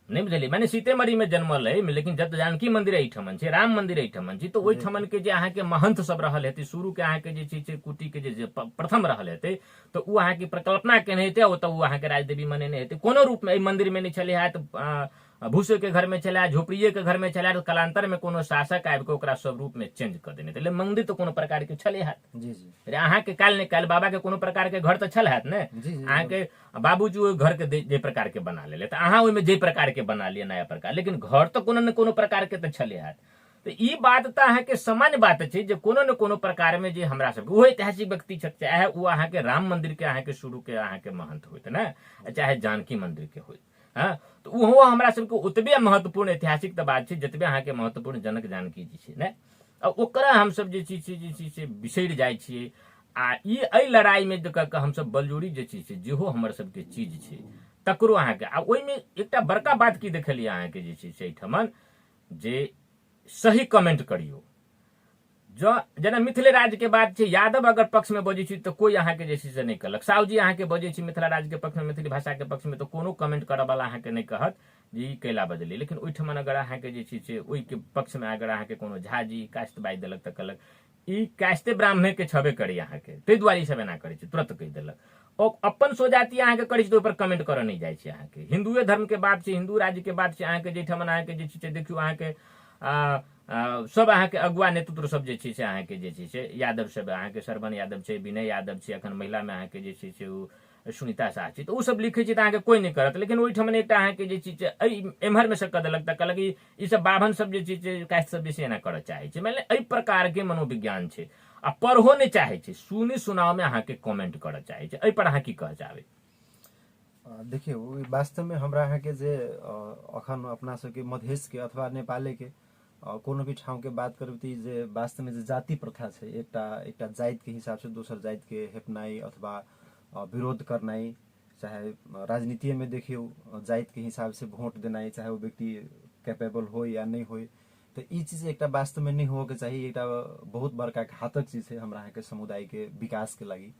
Speaker 1: नहीं बुझलियै, माने सीतेमढ़ी में जन्मल है, लेकिन जब जानकी मंदिर एहिठमन छै, राम मंदिर एहिठमन छै, तऽ ओहिठमन के जे अहाँ के महंत सब रहल हेतै, शुरू के अहाँ के जे छै से कुटी के जे प्रथम रहल हेतै, तऽ ओ अहाँ के प्रकल्पना केने हेतै, ओतऽ ओ अहाँ के राजदेवी मनेने हेतै। कोनो रूप में एहि मंदिर में नहीं चले हैत, भूसे के घर में चला, झोपड़िए के घर में चला, तो कालांतर में कोनो शासक आबि के ओकरा स्वरूप में चेंज कर देने हेतै। मंदिर तो कोनो प्रकार के छले हैत, अहाँ के काल ने काल बाबा के कोनो प्रकार के घर तो छल हैत ने, अहाँ के बाबूजी ओहि घर के जे प्रकार के बना लेले, तऽ अहाँ ओहिमे जे प्रकार के बना लिया नया प्रकार, लेकिन घर तो कोनो न कोनो प्रकार के तो छले हैत। तो ई बात तऽ अहाँ के सामान्य बात छै जे कोनो न कोनो प्रकार में जे हमरा सब वो ऐतिहासिक व्यक्ति छथि, चाहे वो अहाँ के राम मंदिर के अहाँ के शुरू के अहाँ के महंत होइत ने, चाहे जानकी मंदिर के होइत, हाँ, तो ओहो हमरा सबके ओतबे महत्वपूर्ण ऐतिहासिक तऽ बात छै जतबे अहाँ के महत्वपूर्ण जनक जानकी जी छै ने। ओकरा हमसब जे छै से बिसरि जाइ छियै। आ ई एहि लड़ाई में हमसब बलजोरी जे छै से जेहो हमर सबके चीज छै तकरो अहाँ के, आ ओहिमे एकटा बड़का बात की देखलियै अहाँ के जे छै से एहिठमन जे सही कमेंट करियो। जो जेना मिथिले राज के बात छै, यादव अगर पक्ष में बजै छी तऽ कोई अहाँ के जे छै से नहीं कहलक, साहू जी अहाँ के बजै छी मिथिला राज के पक्ष में, मैथिली भाषा के पक्ष में, तो कोनो कमेंट करऽ वाला अहाँ के नहीं कहत जे ई कैला बजलै। लेकिन ओहिठमन अगर अहाँ के जे छै से ओहि के पक्ष में अगर अहाँ के कोनो झा जी कास्त बाजि देलक तऽ कहलक ई कास्ते ब्राह्मणे के छबे करी अहाँ के, ताहि दुआरे ई सब एना करै छै, तुरंत कहि देलक। ओ अपन सोजाती अहाँ के करै छै तऽ ओहि पर कमेंट करऽ नहीं जाइ छै अहाँ के। हिंदुए धर्म के बात छै, हिंदू राज्य के बात छै, अहाँ के जेठमन अहाँ के जे छै से देखियो अहाँ के सब अहाँ के अगुआ नेतृत्व सब जे छै से अहाँ के जे छै से यादव सब, अहाँ के श्रवण यादव छै, विनय यादव छै, अखन महिला में अहाँ के जे छै से ओ सुनीता शाह छै, तऽ ओ सब लिखै छै तऽ अहाँ के कोई नहीं करत। लेकिन ओहिठमन एकटा अहाँ के जे छै से एम्हर में से कऽ देलक तऽ कहलक ई सब बाभन सब जे छै से कास्ट सब बेसी एना करऽ चाहै छै, मतलब एहि प्रकार के मनोविज्ञान छै। आ पढ़हो नहीं चाहै छै, सुनी सुनाव में अहाँ के कमेंट करऽ चाहै छै। एहि पर अहाँ की कहऽ चाहबै?
Speaker 2: देखियो वास्तव में हमरा अहाँ के जे अखन अपना सबके मधेश के अथवा नेपाले के कोनो भी ठाउँ के बात करब तऽ जे वास्तव में जे जाति प्रथा छै, एकटा जाति के हिसाब से दोसर जाति के हेपनाई अथवा विरोध करनाई, चाहे राजनीति में देखियो जाति के हिसाब से वोट देनाई, चाहे वो व्यक्ति कैपेबल हो या नहीं हो, तो ई चीज एकटा वास्तव में नहीं हो के चाहिए। एकटा बहुत बड़का घातक चीज है हमरा अहाँ के समुदाय के विकास के लागि,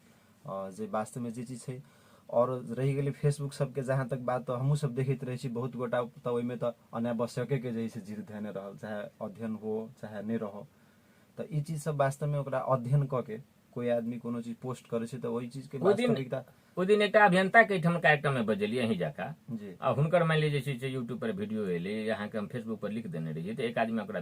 Speaker 2: जे वास्तव में जे चीज है। और रही गेलै फेसबुक सबके जहाँ तक बात, तो हमहूँ सब देखैत रहै छी बहुत गोटा तऽ ओहिमे तऽ अनावश्यके के जे है जिद धैने रहल, चाहे अध्ययन हो चाहे नहीं रहो। तो ई चीज सब वास्तव में ओकरा अध्ययन क के कोई आदमी कोनो चीज पोस्ट करे छै तऽ ओहि चीज के वास्तविकता।
Speaker 1: ओ दिन एकटा अभियंता के एहिठाम कार्यक्रम में बजलियै अहीं जका, आ हुनकर मान ली जे छै से यूट्यूब पर वीडियो एलै, अहाँ के हम फेसबुक पर लिख देने रहियै, तऽ एक आदमी ओकरा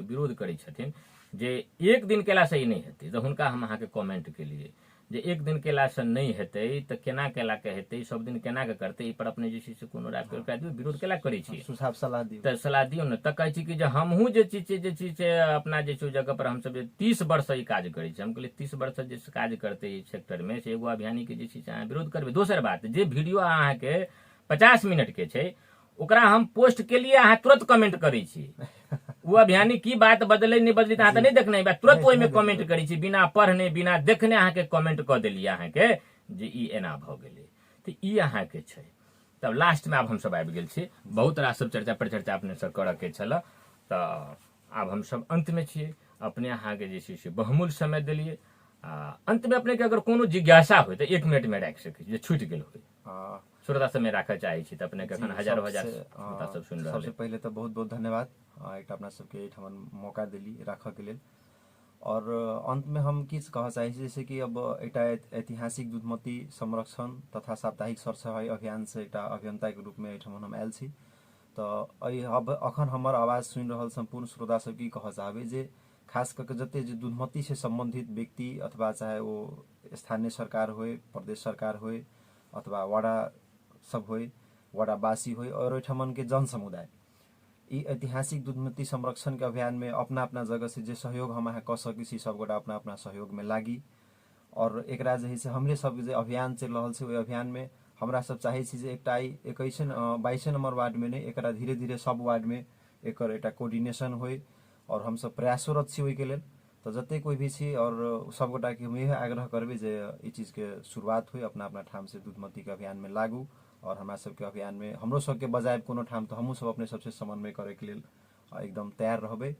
Speaker 1: विरोध करै छथिन जे एक दिन केला से ई नहीं हेतै, तऽ हुनका हम अहाँ के कमेंट केलियै जे एक दिन केला से नहीं हेतै तऽ केना केला के हेतै, सब दिन केना के करतै, ई पर अपने जे छै से कोनो विरोध केला करै छी?
Speaker 2: सुझाव सलाह दियौ।
Speaker 1: तऽ सलाह दियौ ने। तऽ कहै छी कि जे हमहूँ जे चीज से अपना जे छै जगह पर हमसब 30 वर्ष से ई काज करै छी। हम कहलिए 30 वर्ष से जे काज करतै ई सेक्टर में से एगो अभियानी के जे छै से अहाँ विरोध करबै। दोसर बात, जे वीडियो अहाँके 50 मिनट के छै ओकरा हम पोस्ट के लिए अहाँ तुरंत कमेंट करै छी। वो अभियानी की बात बदलै नहीं बदलै अहाँ तऽ नहीं देखने, तुरंत ओहि में कमेंट करै छी, बिना पढ़ने बिना देखने अहाँके कमेंट कऽ देलियै अहाँके जे ई एना भऽ गेलै। तऽ ई अहाँके छै। तब लास्ट में आब हमसब आबि गेल छी। बहुत रास सब चर्चा परिचर्चा अपने से करऽ के छल, तऽ आब हमसब अंत में छियै। अपने अहाँके जे छै से बहुमूल्य समय देलियै। अंत में अपने के अगर कोनो जिज्ञासा हो तऽ 1 मिनट में राखि सकै छी, जे छूटि गेल हो श्रोता सब में राखऽ चाहै छी तऽ अपने के एखन हजारों हजार श्रोता सब सुनि रहल।
Speaker 2: सबसे पहले तो बहुत बहुत धन्यवाद एक अपना सबके एहिठाम मौका देली राखऽ के लेल। और अंत में हम किछु कहऽ चाहै छी, जैसे कि अब एकटा ऐतिहासिक दूधमती संरक्षण तथा साप्ताहिक सरसफाई अभियान से एकटा अभियंता के रूप में एहिठाम हम आयल छी। तऽ अब अखन हमर आवाज सुनि रहल संपूर्ण श्रोता सब की कहऽ चाहबै जे खास करके जते जे दूधमती से संबंधित व्यक्ति अथवा चाहे वो स्थानीय सरकार होय, प्रदेश सरकार होय अथवा वार्डा सब होय, वार्डावासी होय और ओहिठमन के जन समुदाय, ई ऐतिहासिक दूधमती संरक्षण के अभियान में अपना अपना जगह से जे सहयोग हम अहाँ कऽ सकै छी सब गोटा अपना अपना सहयोग में लागी। और एकरा जे है से हमरे सब जे अभियान चलि रहल छै ओहि अभियान में हमरा सब चाहै छी जे एकटा 22 नंबर वार्ड में नहीं, एकरा धीरे धीरे सब वार्ड में एकर एकटा कोऑर्डिनेशन होय और हम सब प्रयासरत छी ओहि के लेल। तो जते कोई भी छी और सब गोटा के हम यह आग्रह करबे जे ई चीज के शुरुआत हुई, अपना अपना ठाम से दूधमती के अभियान में लागू। और हमरा सबके अभियान में हमरो सबके बजाय कोनो ठाम तो हमहूँ सब अपने सबसे समन्वय करे के लेल एकदम तैयार रहबै।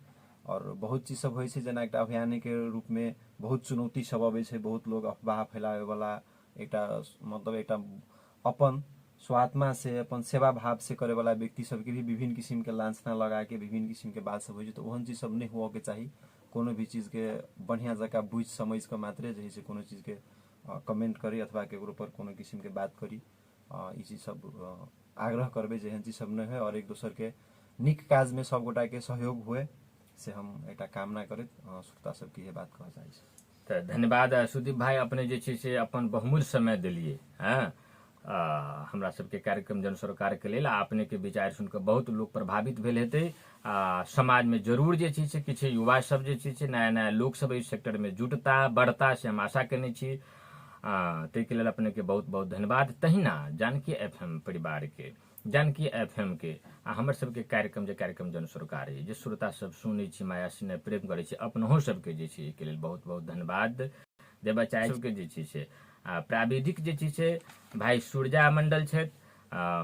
Speaker 2: और बहुत चीज सब होइ छै, जेना एकटा अभियानी के रूप में बहुत चुनौती सब अबै छै, बहुत लोग अफवाह फैलावे वाला एकटा मतलब एकटा अपन स्वात्मा से अपन सेवा भाव से करे वाला व्यक्ति सबके भी विभिन्न किस्म के लांछना लगा के विभिन्न किस्म के बात सब होइ छै। तो ओहन चीज सब नहीं हुआ के चाहिए। कोनो भी चीज के बढ़िया जगह बुझ समझ के मात्रे जे से कोनो चीज के कमेंट करी अथवा केकरो पर कोनो किस्म के बात करी, ई चीज सब आग्रह करबे जे एहन चीज सब नहीं है। और एक दूसर के निक काज में सब गोटा के सहयोग हुए से हम एकटा कामना करैत श्रोता सबके ये बात कहऽ चाहै छी।
Speaker 1: तऽ धन्यवाद सुदीप भाई, अपने जे छै से अपन बहुमूल्य समय देलिए हैं हमरा सबके कार्यक्रम जन सरकार के लेल। अपने के विचार सुनकर बहुत लोग प्रभावित भेल हेतै। समाज में जरूर जे छै से किछु युवा सब जे छै से नया नया लोग सब इस सेक्टर में जुटता बढ़ता से हम आशा केने छी। ताहिके लेल अपने के बहुत बहुत धन्यवाद। तहिना जानकी FM परिवार के, जानकी FM के हमर सबके कार्यक्रम जे कार्यक्रम जन सरकार है, जे श्रोता सब सुनै छी, माया स्नेह प्रेम करै छी, अपनों सबके जे छै के लेल बहुत बहुत धन्यवाद देबऽ चाहै सबके जे छै से प्राविधिक जे छै से भाई सूर्या मंडल छथि,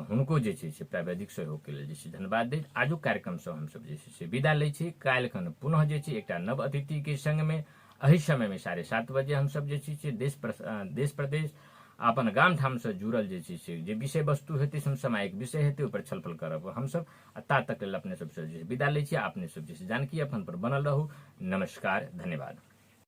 Speaker 1: हुनको जे छै से प्राविधिक सहयोग के लेल जे छै धन्यवाद दैत आजू कार्यक्रम से हम सब जे छै से विदा लै छी। काल्हिखन पुनः जे छै एकटा नव अतिथि के संग में एहि समय में 7:30 बजे हम सब जे छै से देश प्रदेश अपन गाम ठाम से जुड़ल जे छै से जे विषय वस्तु हेतै, समसामयिक विषय हेतै, ओहि पर छलफल करब हम सब। ता तक लेल अपने सबसे विदा लै छी। अपने सब जे जानकी FM पर बनल रहू। नमस्कार, धन्यवाद।